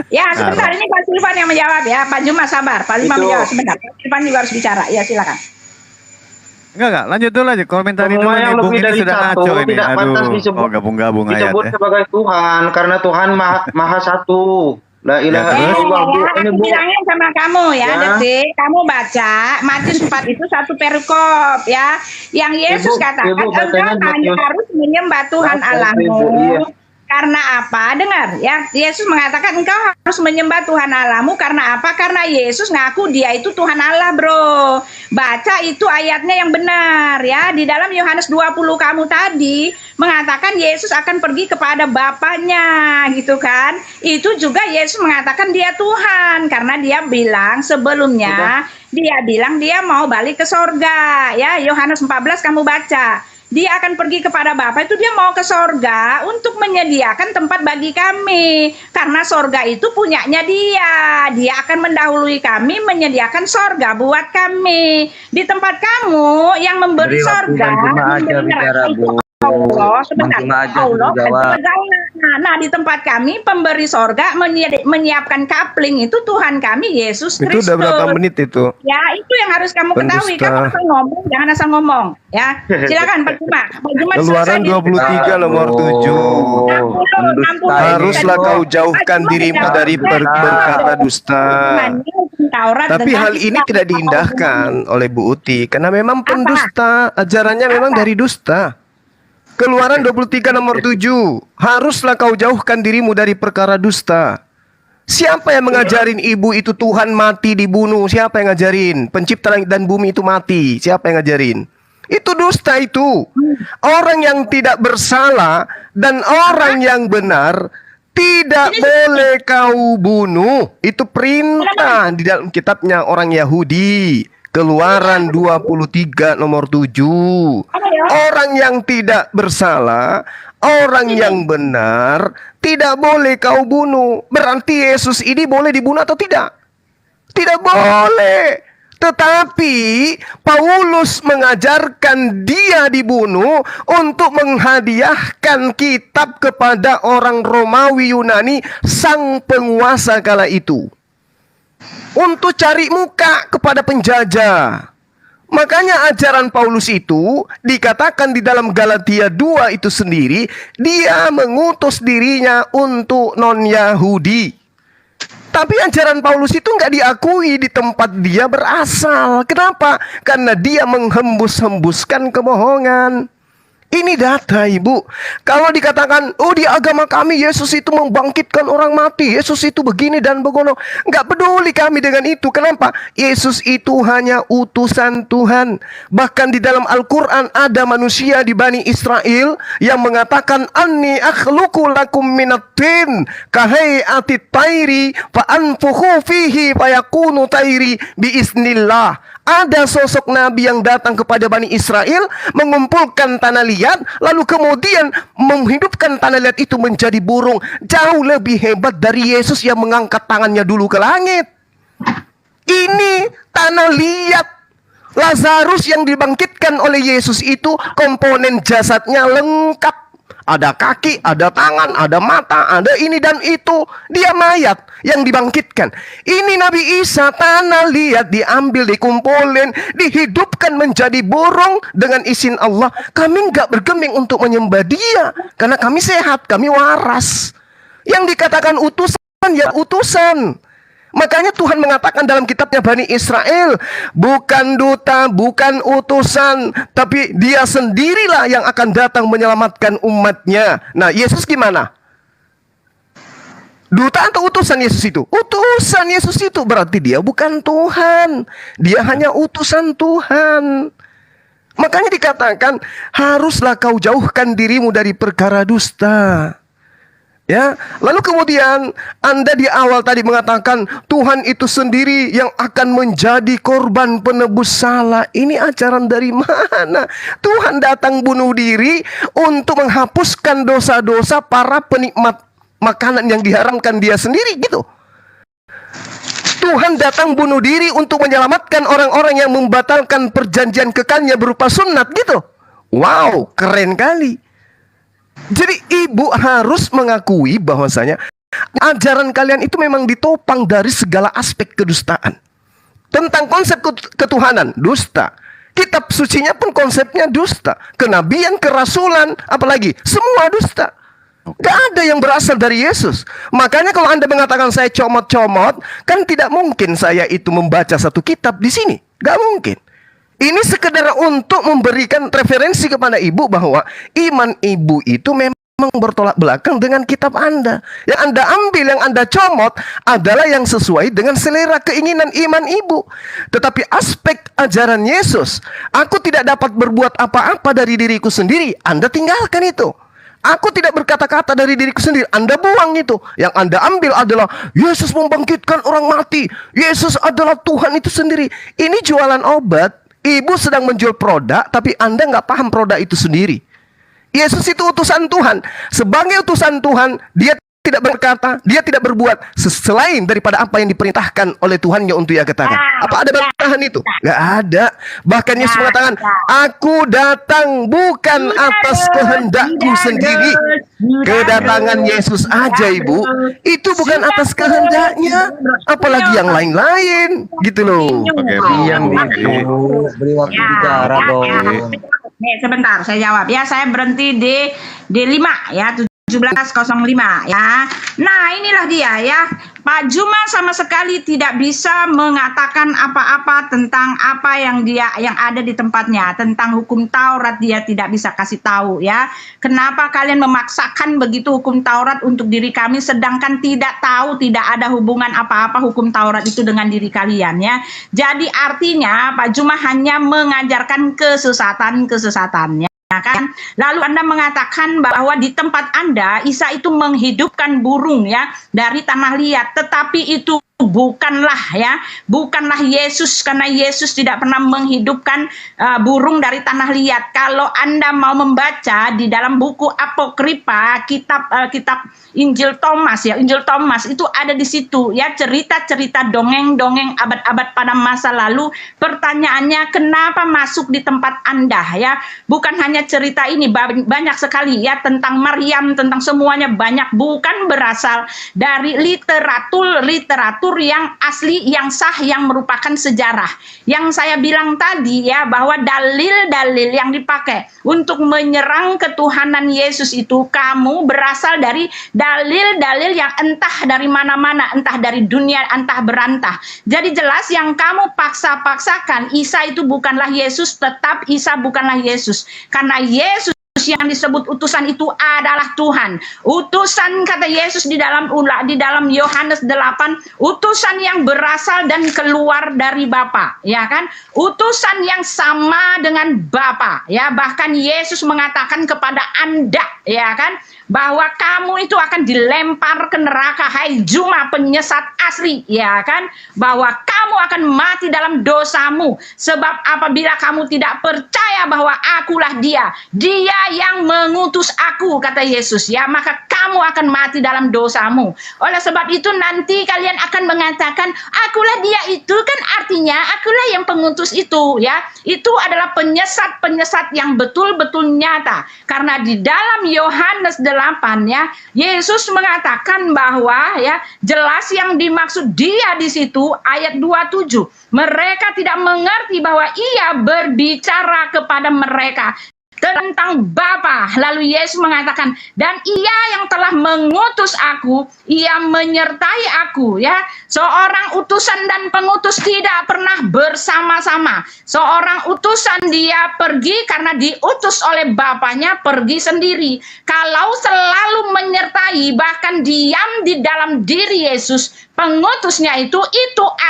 Speaker 3: Ya, sebentar, ini Pak Silvan yang menjawab ya. Pak Juma sabar, Pak Lima menjawab sebentar. Pak Silvan juga harus bicara. Ya, silakan.
Speaker 6: Enggak, lanjut dulu aja, komentari dulu
Speaker 2: Semua
Speaker 6: nih,
Speaker 2: yang
Speaker 6: Bung,
Speaker 2: lebih
Speaker 6: ini
Speaker 2: dari
Speaker 6: sudah
Speaker 2: satu
Speaker 6: ngaco ini.
Speaker 2: tidak pantas
Speaker 6: Aduh, gabung-gabung
Speaker 2: disebut
Speaker 6: ayatnya.
Speaker 2: sebagai Tuhan karena Tuhan maha satu. La ilaha illallah, Bu. Ini, Bu.
Speaker 3: Bilangin sama kamu ya,
Speaker 2: Ya.
Speaker 3: Detik. Kamu baca Matius 4 itu satu perikop ya. Yang Yesus katakan
Speaker 2: Ibu bacanya
Speaker 3: engkau hanya
Speaker 2: Matius.
Speaker 3: harus menyembah Tuhan
Speaker 2: Ibu,
Speaker 3: Allahmu.
Speaker 2: iya.
Speaker 3: Karena apa? Dengar ya, Yesus mengatakan engkau harus menyembah Tuhan Allahmu karena apa? Karena Yesus ngaku dia itu Tuhan Allah, Bro. Baca itu ayatnya yang benar ya. Di dalam Yohanes 20 kamu tadi mengatakan Yesus akan pergi kepada Bapaknya, gitu kan? Itu juga Yesus mengatakan dia Tuhan karena dia bilang sebelumnya dia bilang dia mau balik ke sorga ya. Yohanes 14 kamu baca. Dia akan pergi kepada Bapa, itu dia mau ke sorga untuk menyediakan tempat bagi kami. Karena sorga itu punyanya dia. Dia akan mendahului kami menyediakan sorga buat kami. Di tempat kamu yang memberi
Speaker 5: Beri waktu
Speaker 3: sorga,
Speaker 5: dan cuma aja
Speaker 3: memberi
Speaker 5: bicara,
Speaker 3: neraka itu
Speaker 5: Bu.
Speaker 3: Allah, sebentar.
Speaker 5: Makin aja
Speaker 3: Allah kan
Speaker 5: jawab.
Speaker 3: segala. Nah, di tempat kami pemberi sorga menyiapkan kapling itu Tuhan kami Yesus
Speaker 4: Itu
Speaker 3: Kristus.
Speaker 4: udah berapa menit itu?
Speaker 3: Ya, itu yang harus kamu ketahui.
Speaker 4: Pendusta.
Speaker 3: Kamu asal ngomong, jangan asal ngomong. Ya, silakan Pak Juma. Pak Juma
Speaker 4: Keluaran 23 nomor 7. Haruslah kau jauhkan dirimu dari berkata dusta. Tapi hal ini tidak diindahkan oleh Bu Uti karena memang pendusta, ajarannya memang dari dusta. Keluaran 23 nomor 7. Haruslah kau jauhkan dirimu dari perkara dusta. Siapa yang mengajarin ibu itu Tuhan mati dibunuh? Siapa yang ngajarin? Pencipta langit dan bumi itu mati. Siapa yang ngajarin? Itu dusta itu. Orang yang tidak bersalah dan orang yang benar tidak boleh kau bunuh. Itu perintah di dalam kitabnya orang Yahudi. Keluaran 23 nomor 7. Orang yang tidak bersalah, orang yang benar tidak boleh kau bunuh. Berarti Yesus ini boleh dibunuh atau tidak? Tidak boleh. Tetapi Paulus mengajarkan dia dibunuh untuk menghadiahkan kitab kepada orang Romawi Yunani, sang penguasa kala itu, untuk cari muka kepada penjajah. Makanya ajaran Paulus itu dikatakan di dalam Galatia 2 itu sendiri, dia mengutus dirinya untuk non-Yahudi. Tapi ajaran Paulus itu nggak diakui di tempat dia berasal. Kenapa? Karena dia menghembus-hembuskan kebohongan. Ini data, Ibu. Kalau dikatakan, oh di agama kami Yesus itu membangkitkan orang mati, Yesus itu begini dan begono, nggak peduli kami dengan itu. Kenapa? Yesus itu hanya utusan Tuhan. Bahkan di dalam Al-Quran ada manusia di Bani Israel yang mengatakan, Anni akhluqu lakum minatin kahai'atit tairi fa anfukhu fihi fayakunu tairi biiznillah. Ada sosok Nabi yang datang kepada Bani Israel, mengumpulkan tanah liat, lalu kemudian menghidupkan tanah liat itu menjadi burung. Jauh lebih hebat dari Yesus yang mengangkat tangannya dulu ke langit. Ini tanah liat. Lazarus yang dibangkitkan oleh Yesus itu komponen jasadnya lengkap. Ada kaki, ada tangan, ada mata, ada ini dan itu. Dia mayat yang dibangkitkan. Ini Nabi Isa, tanah liat, diambil, dikumpulin, dihidupkan menjadi burung dengan izin Allah. Kami nggak bergeming untuk menyembah dia, karena kami sehat, kami waras. Yang dikatakan utusan, ya utusan. Makanya Tuhan mengatakan dalam kitabnya Bani Israel, bukan duta, bukan utusan, tapi dia sendirilah yang akan datang menyelamatkan umatnya. Nah, Yesus gimana? Duta atau utusan Yesus itu? Utusan Yesus itu, berarti dia bukan Tuhan. Dia hanya utusan Tuhan. Makanya dikatakan, haruslah kau jauhkan dirimu dari perkara dusta. Ya, lalu kemudian Anda di awal tadi mengatakan Tuhan itu sendiri yang akan menjadi korban penebus salah. Ini ajaran dari mana? Tuhan datang bunuh diri untuk menghapuskan dosa-dosa para penikmat makanan yang diharamkan dia sendiri gitu. Tuhan datang bunuh diri untuk menyelamatkan orang-orang yang membatalkan perjanjian kekalnya berupa sunat gitu. Wow, keren kali. Jadi ibu harus mengakui bahwasanya ajaran kalian itu memang ditopang dari segala aspek kedustaan. Tentang konsep ketuhanan, dusta. Kitab sucinya pun konsepnya dusta. Kenabian, kerasulan, apalagi semua dusta. Gak ada yang berasal dari Yesus. Makanya kalau Anda mengatakan saya comot-comot, kan tidak mungkin saya itu membaca satu kitab di sini. Gak mungkin. Ini sekedar untuk memberikan referensi kepada ibu bahwa iman ibu itu memang bertolak belakang dengan kitab Anda. Yang Anda ambil, yang Anda comot adalah yang sesuai dengan selera keinginan iman ibu. Tetapi aspek ajaran Yesus, aku tidak dapat berbuat apa-apa dari diriku sendiri, Anda tinggalkan itu. Aku tidak berkata-kata dari diriku sendiri, Anda buang itu. Yang Anda ambil adalah Yesus membangkitkan orang mati, Yesus adalah Tuhan itu sendiri. Ini jualan obat. Ibu sedang menjual produk, tapi Anda nggak paham produk itu sendiri. Yesus itu utusan Tuhan. Sebagai utusan Tuhan, dia tidak berkata, dia tidak berbuat selain daripada apa yang diperintahkan oleh Tuhannya untuk ia katakan. Apa ada bantahan itu? Gak ada. Bahkan Yesus mengatakan, aku datang bukan atas kehendakku sendiri. Kedatangan Yesus aja, Ibu, itu bukan atas kehendaknya, apalagi yang lain-lain, gitu loh.
Speaker 5: Beri waktu bicara dong.
Speaker 3: Nih, sebentar saya jawab ya. Saya berhenti di 5 ya, 17.05 ya. Nah, inilah dia ya. Pak Juma sama sekali tidak bisa mengatakan apa-apa tentang apa yang ada di tempatnya, tentang hukum Taurat dia tidak bisa kasih tahu ya. Kenapa kalian memaksakan begitu hukum Taurat untuk diri kami sedangkan tidak tahu, tidak ada hubungan apa-apa hukum Taurat itu dengan diri kalian ya. Jadi artinya Pak Juma hanya mengajarkan kesesatan-kesesatan ya. Kan? Lalu Anda mengatakan bahwa di tempat Anda Isa itu menghidupkan burung ya dari tanah liat, tetapi itu bukanlah Yesus, karena Yesus tidak pernah menghidupkan burung dari tanah liat. Kalau Anda mau membaca di dalam buku Apokripa, kitab Injil Thomas itu ada di situ ya, cerita-cerita dongeng-dongeng abad-abad pada masa lalu. Pertanyaannya, kenapa masuk di tempat Anda ya? Bukan hanya cerita ini, banyak sekali ya tentang Maryam, tentang semuanya banyak, bukan berasal dari literatur yang asli, yang sah, yang merupakan sejarah. Yang saya bilang tadi ya, bahwa dalil-dalil yang dipakai untuk menyerang ketuhanan Yesus itu kamu berasal dari dalil-dalil yang entah dari mana-mana, entah dari dunia, entah berantah. Jadi jelas yang kamu paksa-paksakan Isa itu bukanlah Yesus, tetap Isa bukanlah Yesus. Karena Yesus yang disebut utusan itu adalah Tuhan. Utusan, kata Yesus di dalam Yohanes 8, utusan yang berasal dan keluar dari Bapa, ya kan? Utusan yang sama dengan Bapa, ya. Bahkan Yesus mengatakan kepada Anda, ya kan, bahwa kamu itu akan dilempar ke neraka, hai Juma penyesat asli, ya kan? Bahwa kamu akan mati dalam dosamu, sebab apabila kamu tidak percaya bahwa akulah dia yang mengutus aku, kata Yesus, ya, maka kamu akan mati dalam dosamu. Oleh sebab itu nanti kalian akan mengatakan, akulah dia itu, kan artinya akulah yang pengutus itu, ya. Itu adalah penyesat-penyesat yang betul-betul nyata. Karena di dalam Yohanes 8 ya, Yesus mengatakan bahwa ya, jelas yang dimaksud dia di situ ayat 27. Mereka tidak mengerti bahwa ia berbicara kepada mereka tentang Bapa. Lalu Yesus mengatakan, dan ia yang telah mengutus aku, ia menyertai aku, ya. Seorang utusan dan pengutus tidak pernah bersama-sama. Seorang utusan dia pergi karena diutus oleh Bapanya, pergi sendiri. Kalau selalu menyertai, bahkan diam di dalam diri Yesus, pengutusnya itu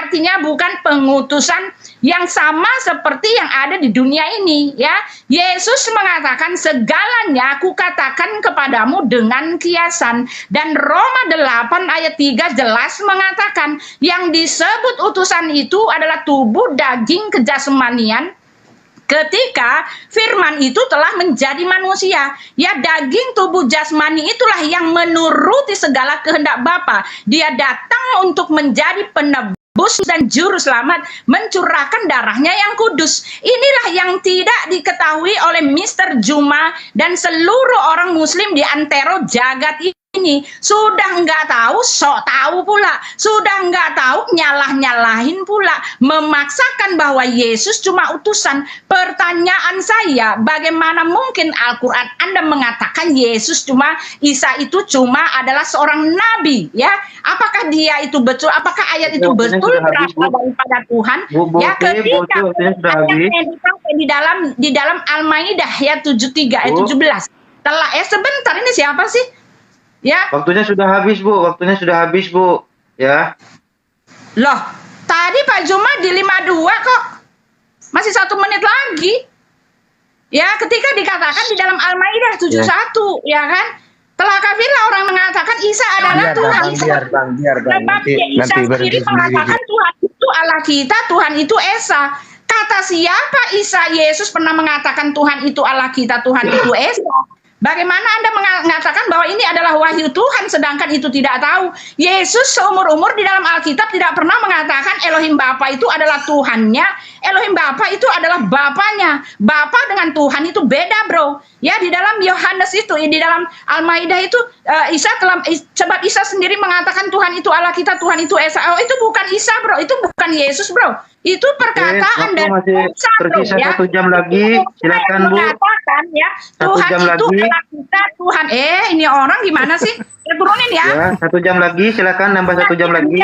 Speaker 3: artinya bukan pengutusan yang sama seperti yang ada di dunia ini, ya. Yesus mengatakan segalanya aku katakan kepadamu dengan kiasan, dan Roma 8 ayat 3 jelas mengatakan yang disebut utusan itu adalah tubuh daging kejasmanian. Ketika firman itu telah menjadi manusia, ya, daging tubuh jasmani itulah yang menuruti segala kehendak Bapa. Dia datang untuk menjadi penebus dan juru selamat, mencurahkan darahnya yang kudus. Inilah yang tidak diketahui oleh Mr. Juma dan seluruh orang muslim di antero jagat ini. Sudah nggak tahu, sok tahu pula. Sudah nggak tahu, nyalah-nyalahin pula. Memaksakan bahwa Yesus cuma utusan. Pertanyaan saya, bagaimana mungkin Al-Quran Anda mengatakan Isa itu cuma adalah seorang nabi, ya? Apakah dia itu betul? Apakah ayat itu betul berasal daripada Tuhan? Ya, ketika di dalam Al-Maidah ya 73 ayat 17. Sebentar, ini siapa sih? Ya.
Speaker 2: Waktunya sudah habis, Bu. Ya.
Speaker 3: Loh, tadi Pak Juma di 52 kok. Masih 1 menit lagi. Ya, ketika dikatakan di dalam Al-Maidah 71, ya kan? Telah kafirlah orang mengatakan Isa adalah Tuhan. Biar Isa sendiri mengatakan Tuhan itu Allah kita, Tuhan itu Esa. Kata siapa Yesus pernah mengatakan Tuhan itu Allah kita, Tuhan itu Esa? Bagaimana Anda mengatakan bahwa ini adalah wahyu Tuhan sedangkan itu tidak tahu? Yesus seumur-umur di dalam Alkitab tidak pernah mengatakan Elohim Bapa itu adalah Tuhannya. Elohim Bapa itu adalah Bapanya. Bapa dengan Tuhan itu beda, bro. Ya, di dalam Yohanes itu, di dalam Al-Maidah itu, sebab Isa sendiri mengatakan Tuhan itu Allah kita, Tuhan itu Esa. Oh, itu bukan Isa, bro. Itu bukan Yesus, bro. Itu perkataan dari
Speaker 2: masih
Speaker 3: Musa, bro,
Speaker 2: tersisa
Speaker 3: ya.
Speaker 2: 1 jam lagi. Silakan, Bu.
Speaker 3: Mengatakan ya,
Speaker 2: 1
Speaker 3: Tuhan
Speaker 2: jam
Speaker 3: itu
Speaker 2: lagi.
Speaker 3: Allah kita, Tuhan. Ini orang gimana sih? Ya, turunin ya.
Speaker 2: Ya, 1 jam lagi. Silakan nambah 1 jam lagi.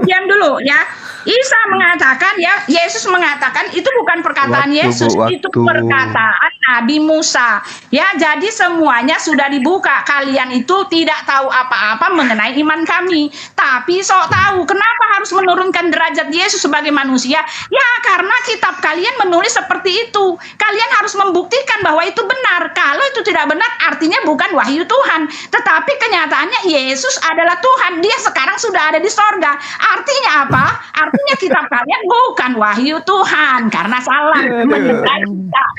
Speaker 3: Diam dulu ya. Isa mengatakan ya, Yesus mengatakan itu bukan perkataan
Speaker 4: Waktu, Bu,
Speaker 3: Yesus, itu
Speaker 4: waktu.
Speaker 3: perkataan Nabi Musa. Ya, jadi semuanya sudah dibuka. Kalian itu tidak tahu apa-apa mengenai iman kami, tapi sok tahu. Kenapa harus menurunkan derajat Yesus sebagai manusia? Ya, karena kitab kalian menulis seperti itu. Kalian harus membuktikan bahwa itu benar. Kalau itu tidak benar, artinya bukan wahyu Tuhan. Tetapi kenyataannya Yesus adalah Tuhan. Dia sekarang sudah ada di sorga. Artinya apa? Artinya kitab kalian bukan wahyu Tuhan karena salah menilai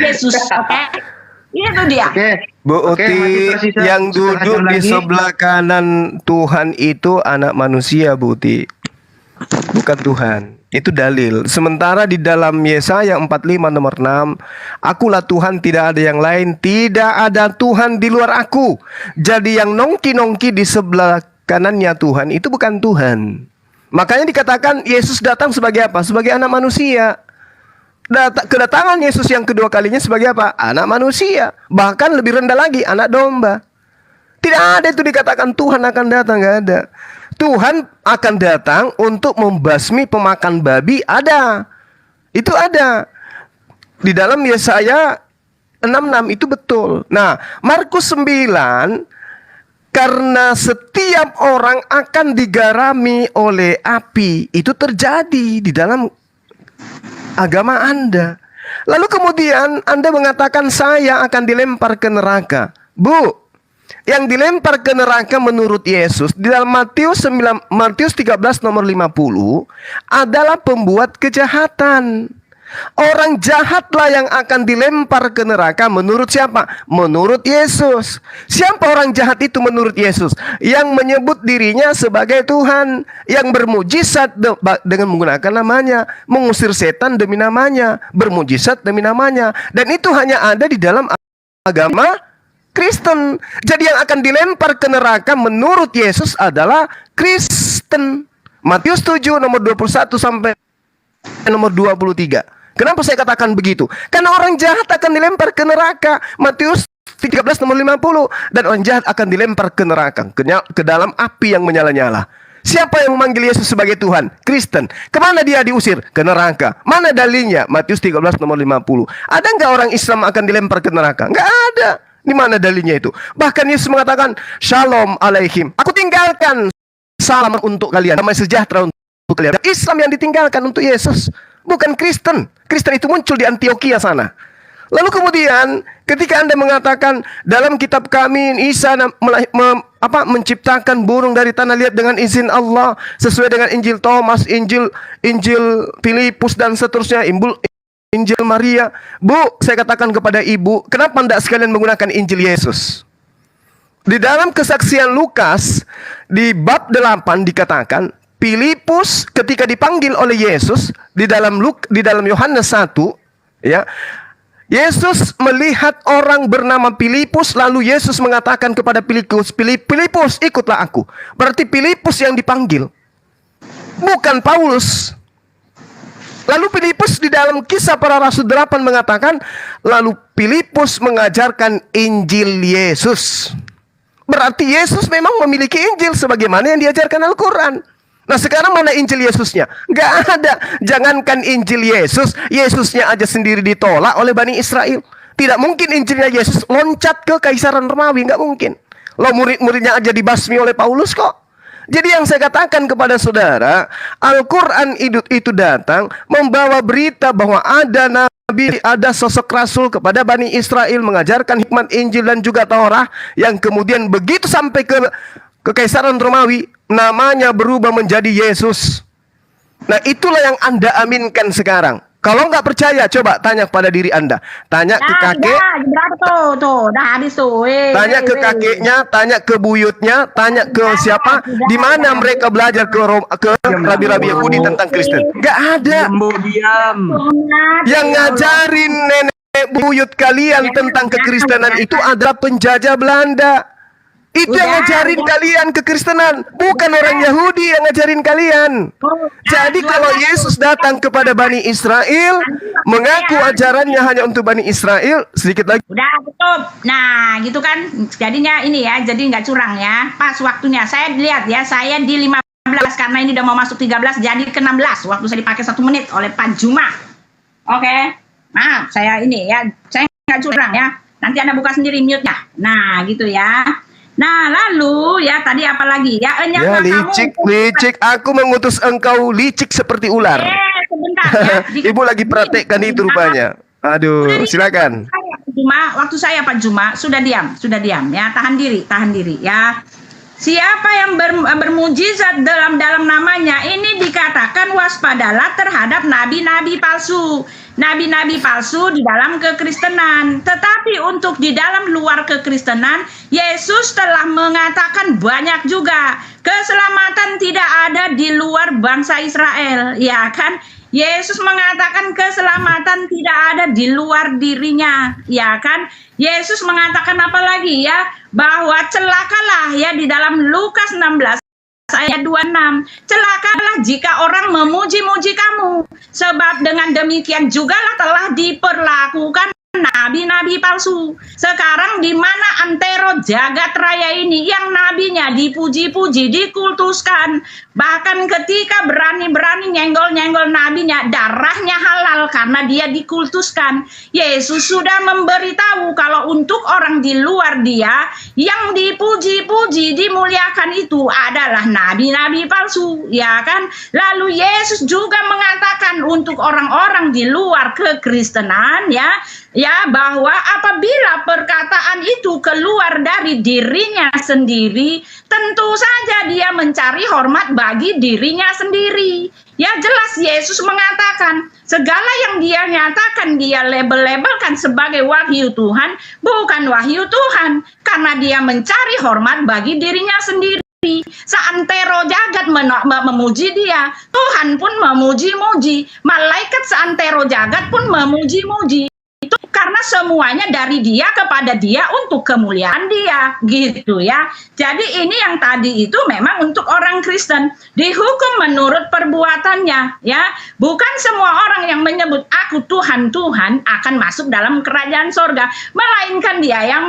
Speaker 3: Yesus. Oke? Itu dia.
Speaker 4: Bu
Speaker 2: Oke,
Speaker 4: Uti,
Speaker 2: masih tersisa
Speaker 4: yang
Speaker 2: setengah
Speaker 4: duduk
Speaker 2: jam
Speaker 4: di
Speaker 2: lagi.
Speaker 4: sebelah kanan Tuhan itu anak manusia, Bu Uti. Bukan Tuhan. Itu dalil. Sementara di dalam Yesaya 45 nomor 6, akulah Tuhan, tidak ada yang lain, tidak ada Tuhan di luar aku. Jadi yang nongki-nongki di sebelah kanannya Tuhan itu bukan Tuhan. Makanya dikatakan Yesus datang sebagai apa? Sebagai anak manusia. Kedatangan Yesus yang kedua kalinya sebagai apa? Anak manusia. Bahkan lebih rendah lagi, anak domba. Tidak ada itu dikatakan Tuhan akan datang, nggak ada. Tuhan akan datang untuk membasmi pemakan babi, ada. Itu ada. Di dalam Yesaya 66 itu betul. Nah, Markus 9, karena setiap orang akan digarami oleh api. Itu terjadi di dalam agama Anda. Lalu kemudian Anda mengatakan saya akan dilempar ke neraka. Bu, yang dilempar ke neraka menurut Yesus di dalam Matius 13 nomor 50 adalah pembuat kejahatan. Orang jahatlah yang akan dilempar ke neraka menurut siapa? Menurut Yesus. Siapa orang jahat itu menurut Yesus? Yang menyebut dirinya sebagai Tuhan, yang bermujizat dengan menggunakan namanya, mengusir setan demi namanya, bermujizat demi namanya. Dan itu hanya ada di dalam agama Kristen. Jadi yang akan dilempar ke neraka menurut Yesus adalah Kristen. Matius 7 nomor 21 sampai nomor 23. Kenapa saya katakan begitu? Karena orang jahat akan dilempar ke neraka. Matius 13 nomor 50. Dan orang jahat akan dilempar ke neraka, ke dalam api yang menyala-nyala. Siapa yang memanggil Yesus sebagai Tuhan? Kristen. Kemana dia diusir? Ke neraka. Mana dalilnya? Matius 13 nomor 50. Ada nggak orang Islam akan dilempar ke neraka? Nggak ada. Di mana dalilnya itu? Bahkan Yesus mengatakan, Shalom alaihim. Aku tinggalkan salam untuk kalian. Damai sejahtera untuk kalian. Islam yang ditinggalkan untuk Yesus. Bukan Kristen. Kristen itu muncul di Antioquia sana. Lalu kemudian ketika Anda mengatakan dalam kitab kami Isa menciptakan burung dari tanah liat dengan izin Allah sesuai dengan Injil Thomas, Injil Filipus dan seterusnya, Injil Maria. Bu, saya katakan kepada ibu, kenapa tidak sekalian menggunakan Injil Yesus? Di dalam kesaksian Lukas di bab 8 dikatakan Filipus ketika dipanggil oleh Yesus di dalam Yohanes 1, ya. Yesus melihat orang bernama Filipus, lalu Yesus mengatakan kepada Filipus, Filipus, ikutlah aku. Berarti Filipus yang dipanggil, bukan Paulus. Lalu Filipus di dalam Kisah Para Rasul 8 mengatakan, lalu Filipus mengajarkan Injil Yesus. Berarti Yesus memang memiliki Injil sebagaimana yang diajarkan Al-Quran. Nah sekarang mana Injil Yesusnya? Nggak ada. Jangankan Injil Yesus, Yesusnya aja sendiri ditolak oleh Bani Israel. Tidak mungkin Injilnya Yesus loncat ke Kaisaran Romawi, nggak mungkin. Loh, murid-muridnya aja dibasmi oleh Paulus kok. Jadi yang saya katakan kepada saudara, Al-Quran itu datang membawa berita bahwa ada nabi, ada sosok rasul kepada Bani Israel mengajarkan hikmat Injil dan juga Taurat, yang kemudian begitu sampai ke Kaisaran Romawi, namanya berubah menjadi Yesus. Nah itulah yang Anda aminkan sekarang. Kalau nggak percaya, coba tanya kepada diri Anda. Tanya ke kakek.
Speaker 3: Berapa tuh? Udah habis tuh.
Speaker 4: Tanya ke kakeknya, tanya ke buyutnya, tanya ke siapa? Di mana mereka belajar ke rabi-rabi Yahudi tentang Kristen? Nggak ada.
Speaker 5: Diam.
Speaker 4: Yang ngajarin nenek buyut kalian tentang kekristenan itu adalah penjajah Belanda. Itu yang ngajarin kalian kekristenan, bukan orang Yahudi yang ngajarin kalian. Jadi kalau Yesus datang kepada Bani Israel, mengaku ajarannya hanya untuk Bani Israel, sedikit lagi.
Speaker 3: Udah tutup. Nah, gitu kan. Jadinya ini ya, jadi nggak curang ya. Pas waktunya. Saya lihat ya, saya di 15 karena ini udah mau masuk 13, jadi ke 16. Waktu saya dipakai 1 menit oleh Pak Juma. Oke. Maaf, saya ini ya, saya nggak curang ya. Nanti Anda buka sendiri mute-nya. Nah, gitu ya. Nah, lalu ya tadi apa lagi? Ya,
Speaker 4: Ya, licik. Aku mengutus engkau licik seperti ular.
Speaker 3: Sebentar ya.
Speaker 4: Ibu lagi praktekkan itu rupanya. Aduh, silakan.
Speaker 3: Waktu saya Pak Juma sudah diam ya. Tahan diri ya. Siapa yang bermujizat dalam namanya ini dikatakan waspadalah terhadap nabi-nabi palsu. Nabi-nabi palsu di dalam kekristenan. Tetapi untuk di dalam luar kekristenan, Yesus telah mengatakan banyak juga. Keselamatan tidak ada di luar bangsa Israel, ya kan? Yesus mengatakan keselamatan tidak ada di luar dirinya, ya kan? Yesus mengatakan apa lagi ya? Bahwa celakalah ya di dalam Lukas 16 ayat 26. Celakalah jika orang memuji-muji kamu, sebab dengan demikian jugalah telah diperlakukan nabi-nabi palsu. Sekarang di mana antero jagat raya ini yang nabinya dipuji-puji, dikultuskan, bahkan ketika berani-berani nyenggol-nyenggol nabinya, darahnya halal karena dia dikultuskan. Yesus sudah memberitahu kalau untuk orang di luar dia yang dipuji-puji, dimuliakan itu adalah nabi-nabi palsu, ya kan? Lalu Yesus juga mengatakan untuk orang-orang di luar kekristenan ya bahwa apabila perkataan itu keluar dari dirinya sendiri, tentu saja dia mencari hormat bagi dirinya sendiri. Ya jelas Yesus mengatakan segala yang dia nyatakan, dia label-labelkan sebagai wahyu Tuhan, bukan wahyu Tuhan, karena dia mencari hormat bagi dirinya sendiri. Seantero jagat memuji dia, Tuhan pun memuji-muji, malaikat seantero jagat pun memuji-muji. Itu karena semuanya dari dia kepada dia untuk kemuliaan dia, gitu ya. Jadi ini yang tadi itu memang untuk orang Kristen dihukum menurut perbuatannya, ya. Bukan semua orang yang menyebut aku Tuhan akan masuk dalam kerajaan sorga, melainkan dia yang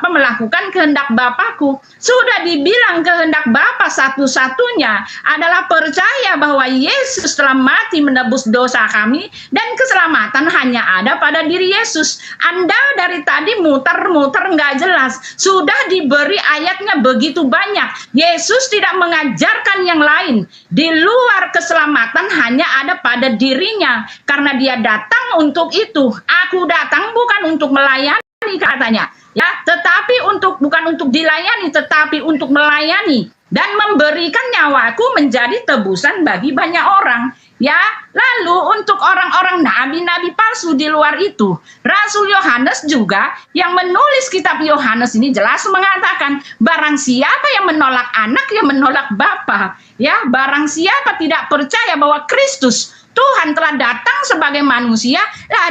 Speaker 3: melakukan kehendak Bapakku. Sudah dibilang kehendak Bapa satu-satunya adalah percaya bahwa Yesus telah mati menebus dosa kami dan keselamatan hanya ada pada diri Yesus. Anda dari tadi muter-muter nggak jelas. Sudah diberi ayatnya begitu banyak. Yesus tidak mengajarkan yang lain. Di luar keselamatan hanya ada pada dirinya. Karena dia datang untuk itu. Aku datang bukan untuk melayani katanya. Ya, tetapi bukan untuk dilayani, tetapi untuk melayani dan memberikan nyawaku menjadi tebusan bagi banyak orang. Ya, lalu untuk orang-orang nabi-nabi palsu di luar itu, Rasul Yohanes juga yang menulis kitab Yohanes ini jelas mengatakan, barang siapa yang menolak anak, yang menolak Bapa, ya, barang siapa tidak percaya bahwa Kristus Tuhan telah datang sebagai manusia,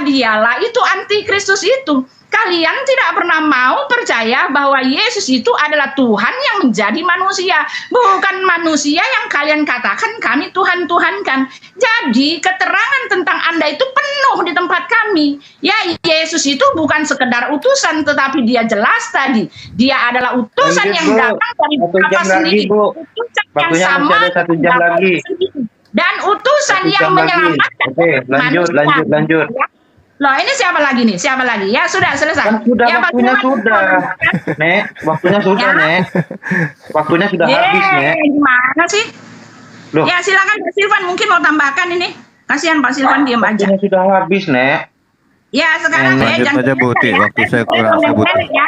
Speaker 3: dialah itu antikristus itu. Kalian tidak pernah mau percaya bahwa Yesus itu adalah Tuhan yang menjadi manusia. Bukan manusia yang kalian katakan kami Tuhan-Tuhankan. Jadi keterangan tentang Anda itu penuh di tempat kami. Ya, Yesus itu bukan sekedar utusan, tetapi dia jelas tadi. Dia adalah utusan yang datang dari Bapa sendiri. Utusan yang sama
Speaker 2: jam lagi.
Speaker 3: Dan utusan yang menyelamatkan.
Speaker 2: Oke, lanjut.
Speaker 3: Loh, ini siapa lagi nih? Siapa lagi? Ya, sudah selesai.
Speaker 2: Kan sudah,
Speaker 3: ya,
Speaker 2: waktunya sudah. Nek, waktunya sudah, ya. Nek. Waktunya sudah habis, Nek.
Speaker 3: Gimana sih?
Speaker 2: Loh.
Speaker 3: Ya, silakan Pak Silvan mungkin mau tambahkan ini. Kasihan Pak Silvan diam aja.
Speaker 2: Waktunya sudah habis, Nek.
Speaker 3: Ya, sekarang
Speaker 6: lanjut
Speaker 3: jangan
Speaker 6: aja, Buti. Waktu saya kurang,
Speaker 3: ya.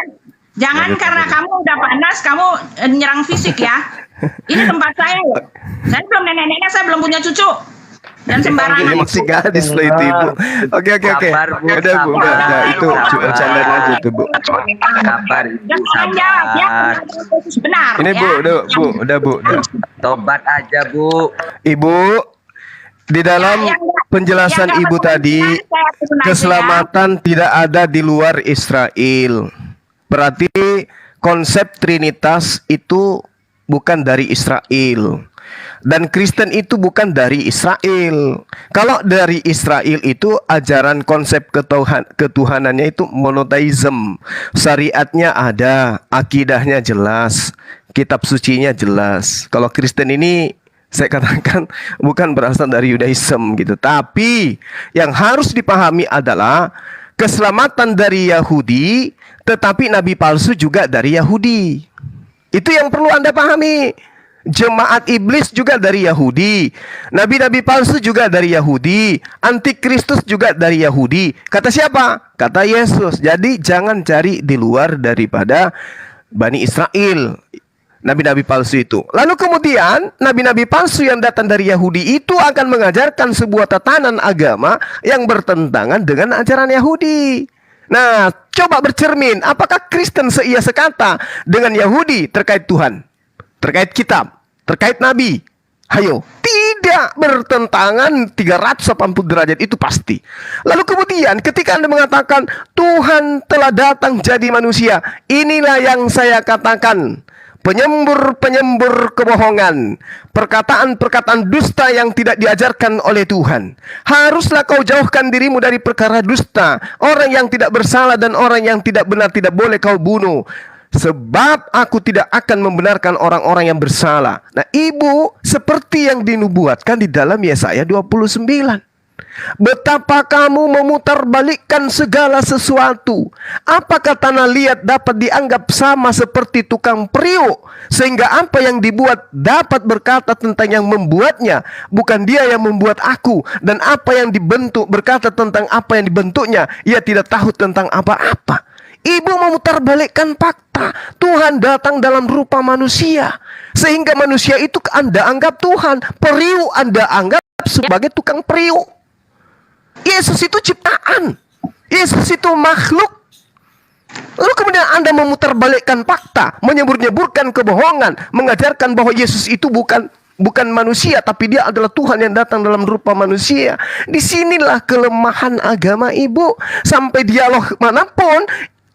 Speaker 3: Jangan
Speaker 6: lanjut
Speaker 3: karena
Speaker 6: aja.
Speaker 3: kamu udah panas, kamu nyerang fisik ya. Ini tempat saya. Saya belum nenek-nenek, saya belum punya cucu. Dan sembarangan.
Speaker 4: Ini masih gadis loh itu ibu. Oke.
Speaker 5: Sabar, Bu,
Speaker 4: Udah bu,
Speaker 5: sabar.
Speaker 4: udah itu candaan aja tuh bu.
Speaker 5: Sabar, Ibu,
Speaker 3: Jangan jawab ya.
Speaker 5: sabar.
Speaker 3: Benar.
Speaker 4: Ini
Speaker 3: ya.
Speaker 4: bu, udah bu.
Speaker 5: Tobat aja, Bu.
Speaker 4: Ibu, di dalam penjelasan
Speaker 3: yang
Speaker 4: ibu tadi,
Speaker 3: saya turun aja ya.
Speaker 4: keselamatan tidak ada di luar Israel. Berarti konsep Trinitas itu bukan dari Israel. Dan Kristen itu bukan dari Israel. Kalau dari Israel itu ajaran konsep ketuhanannya itu monoteism. Syariatnya ada, akidahnya jelas, kitab sucinya jelas. Kalau Kristen ini saya katakan bukan berasal dari Yudaism gitu. Tapi yang harus dipahami adalah keselamatan dari Yahudi, tetapi nabi palsu juga dari Yahudi. Itu yang perlu Anda pahami. Jemaat iblis juga dari Yahudi, nabi-nabi palsu juga dari Yahudi, antikristus juga dari Yahudi. Kata siapa? Kata Yesus. Jadi jangan cari di luar daripada Bani Israel, nabi-nabi palsu itu. Lalu kemudian nabi-nabi palsu yang datang dari Yahudi itu akan mengajarkan sebuah tatanan agama yang bertentangan dengan ajaran Yahudi. Nah, coba bercermin, apakah Kristen seia sekata dengan Yahudi terkait Tuhan, terkait kitab, terkait nabi? Hayo, tidak bertentangan 380 derajat, itu pasti. Lalu kemudian ketika Anda mengatakan Tuhan telah datang jadi manusia, inilah yang saya katakan, penyembur-penyembur kebohongan, perkataan-perkataan dusta yang tidak diajarkan oleh Tuhan. Haruslah kau jauhkan dirimu dari perkara dusta. Orang yang tidak bersalah dan orang yang tidak benar tidak boleh kau bunuh. Sebab aku tidak akan membenarkan orang-orang yang bersalah. Nah, ibu, seperti yang dinubuatkan di dalam Yesaya 29. Betapa kamu memutarbalikkan segala sesuatu. Apakah tanah liat dapat dianggap sama seperti tukang periuk, sehingga apa yang dibuat dapat berkata tentang yang membuatnya, bukan dia yang membuat aku. Dan apa yang dibentuk berkata tentang apa yang dibentuknya, ia tidak tahu tentang apa-apa. Ibu memutarbalikkan fakta. Tuhan datang dalam rupa manusia, sehingga manusia itu Anda anggap Tuhan. Periuk Anda anggap sebagai tukang periuk. Yesus itu ciptaan. Yesus itu makhluk. Lalu kemudian Anda memutarbalikkan fakta, menyebur-nyeburkan kebohongan, mengajarkan bahwa Yesus itu bukan manusia, tapi dia adalah Tuhan yang datang dalam rupa manusia. Disinilah kelemahan agama ibu. Sampai dialog manapun,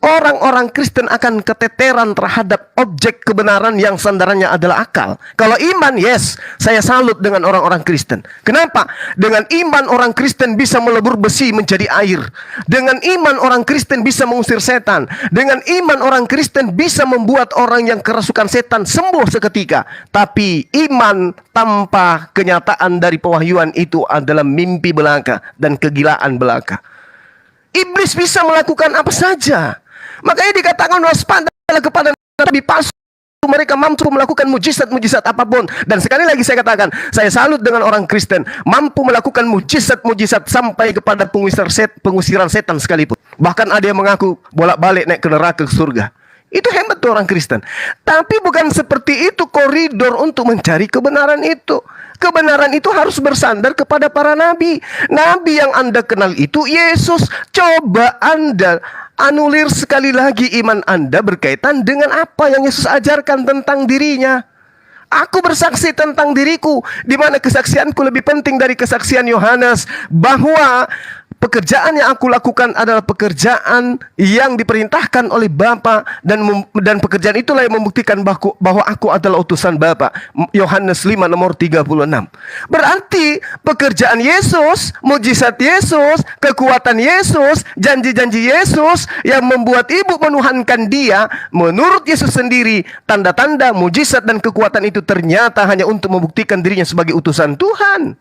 Speaker 4: orang-orang Kristen akan keteteran terhadap objek kebenaran yang sandarannya adalah akal. Kalau iman, yes, saya salut dengan orang-orang Kristen. Kenapa? Dengan iman orang Kristen bisa melebur besi menjadi air. Dengan iman orang Kristen bisa mengusir setan. Dengan iman orang Kristen bisa membuat orang yang kerasukan setan sembuh seketika. Tapi iman tanpa kenyataan dari pewahyuan itu adalah mimpi belaka dan kegilaan belaka. Iblis bisa melakukan apa saja. Makanya dikatakan waspadalah kepada nabi palsu. Mereka mampu melakukan mujizat-mujizat apapun. Dan sekali lagi saya katakan, saya salut dengan orang Kristen, mampu melakukan mujizat-mujizat sampai kepada pengusiran setan sekalipun. Bahkan ada yang mengaku bolak-balik naik ke neraka ke surga. Itu hebat tuh orang Kristen. Tapi bukan seperti itu koridor untuk mencari kebenaran itu. Kebenaran itu harus bersandar kepada para nabi. Nabi yang Anda kenal itu Yesus. Coba Anda anulir sekali lagi iman Anda berkaitan dengan apa yang Yesus ajarkan tentang dirinya. Aku bersaksi tentang diriku, di mana kesaksianku lebih penting dari kesaksian Yohanes, bahwa pekerjaan yang aku lakukan adalah pekerjaan yang diperintahkan oleh Bapa, dan pekerjaan itulah yang membuktikan bahwa aku adalah utusan Bapa. Yohanes 5 nomor 36. Berarti pekerjaan Yesus, mujizat Yesus, kekuatan Yesus, janji-janji Yesus yang membuat ibu menuhankan dia, menurut Yesus sendiri, tanda-tanda, mujizat dan kekuatan itu ternyata hanya untuk membuktikan dirinya sebagai utusan Tuhan.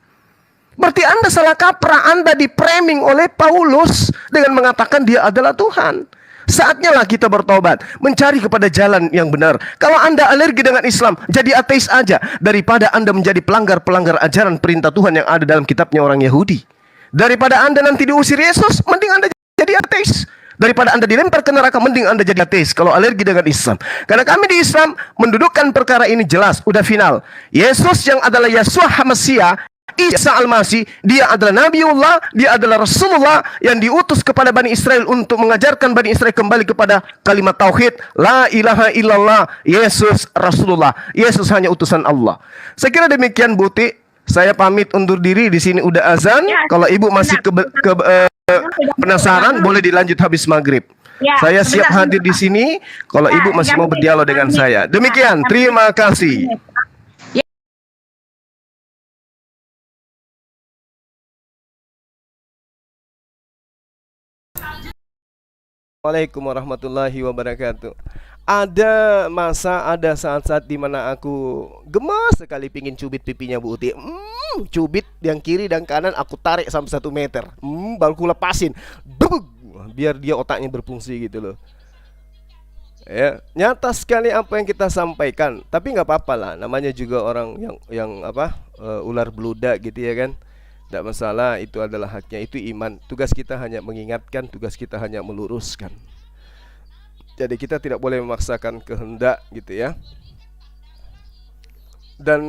Speaker 4: Berarti Anda salah kaprah, Anda di-framing oleh Paulus dengan mengatakan dia adalah Tuhan. Saatnya lah kita bertobat, mencari kepada jalan yang benar. Kalau Anda alergi dengan Islam, jadi ateis aja, daripada Anda menjadi pelanggar-pelanggar ajaran perintah Tuhan yang ada dalam kitabnya orang Yahudi. Daripada Anda nanti diusir Yesus, mending Anda jadi ateis. Daripada Anda dilempar ke neraka, mending Anda jadi ateis kalau alergi dengan Islam. Karena kami di Islam mendudukkan perkara ini jelas, udah final. Yesus yang adalah Yeshua HaMasyiah, Isa Al-Masih, dia adalah Nabiullah, dia adalah Rasulullah yang diutus kepada Bani Israel untuk mengajarkan Bani Israel kembali kepada kalimat tauhid, la ilaha illallah, Yesus Rasulullah. Yesus hanya utusan Allah. Saya kira demikian Bu Ti. Saya pamit undur diri, di sini udah azan.
Speaker 3: Ya,
Speaker 4: Kalau Ibu masih penasaran, boleh dilanjut habis maghrib.
Speaker 3: Ya,
Speaker 4: Saya siap
Speaker 3: sebentar.
Speaker 4: hadir di sini kalau
Speaker 3: Ya,
Speaker 4: Ibu masih
Speaker 3: yang
Speaker 4: mau berdialog dengan saya. Demikian, terima kasih. Assalamualaikum warahmatullahi wabarakatuh. Ada masa, ada saat-saat di mana aku gemas sekali pingin cubit pipinya Bu Uti. Cubit yang kiri dan kanan aku tarik sampai 1 meter. Baru ku lepasin. Dubug, biar dia otaknya berfungsi gitu loh. Ya, nyata sekali apa yang kita sampaikan. Tapi nggak apa-apa lah. Namanya juga orang yang ular beludak gitu ya kan. Tidak masalah, itu adalah haknya, itu iman. Tugas kita hanya mengingatkan, tugas kita hanya meluruskan. Jadi kita tidak boleh memaksakan kehendak gitu ya. Dan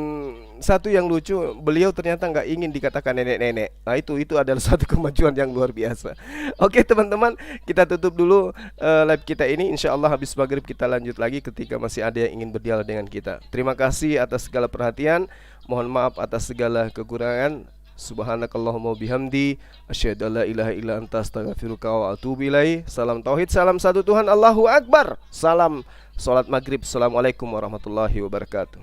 Speaker 4: satu yang lucu, beliau ternyata nggak ingin dikatakan nenek-nenek. Nah itu adalah satu kemajuan yang luar biasa. Oke teman-teman, kita tutup dulu live kita ini. Insya Allah habis maghrib kita lanjut lagi ketika masih ada yang ingin berdialog dengan kita. Terima kasih atas segala perhatian. Mohon maaf atas segala kekurangan. Subhanakallahumma bihamdi asyhadu an la ilaha illa anta astaghfiruka wa atubu ilaih. Salam tauhid, salam satu Tuhan, Allahu Akbar. Salam salat maghrib. Assalamualaikum warahmatullahi wabarakatuh.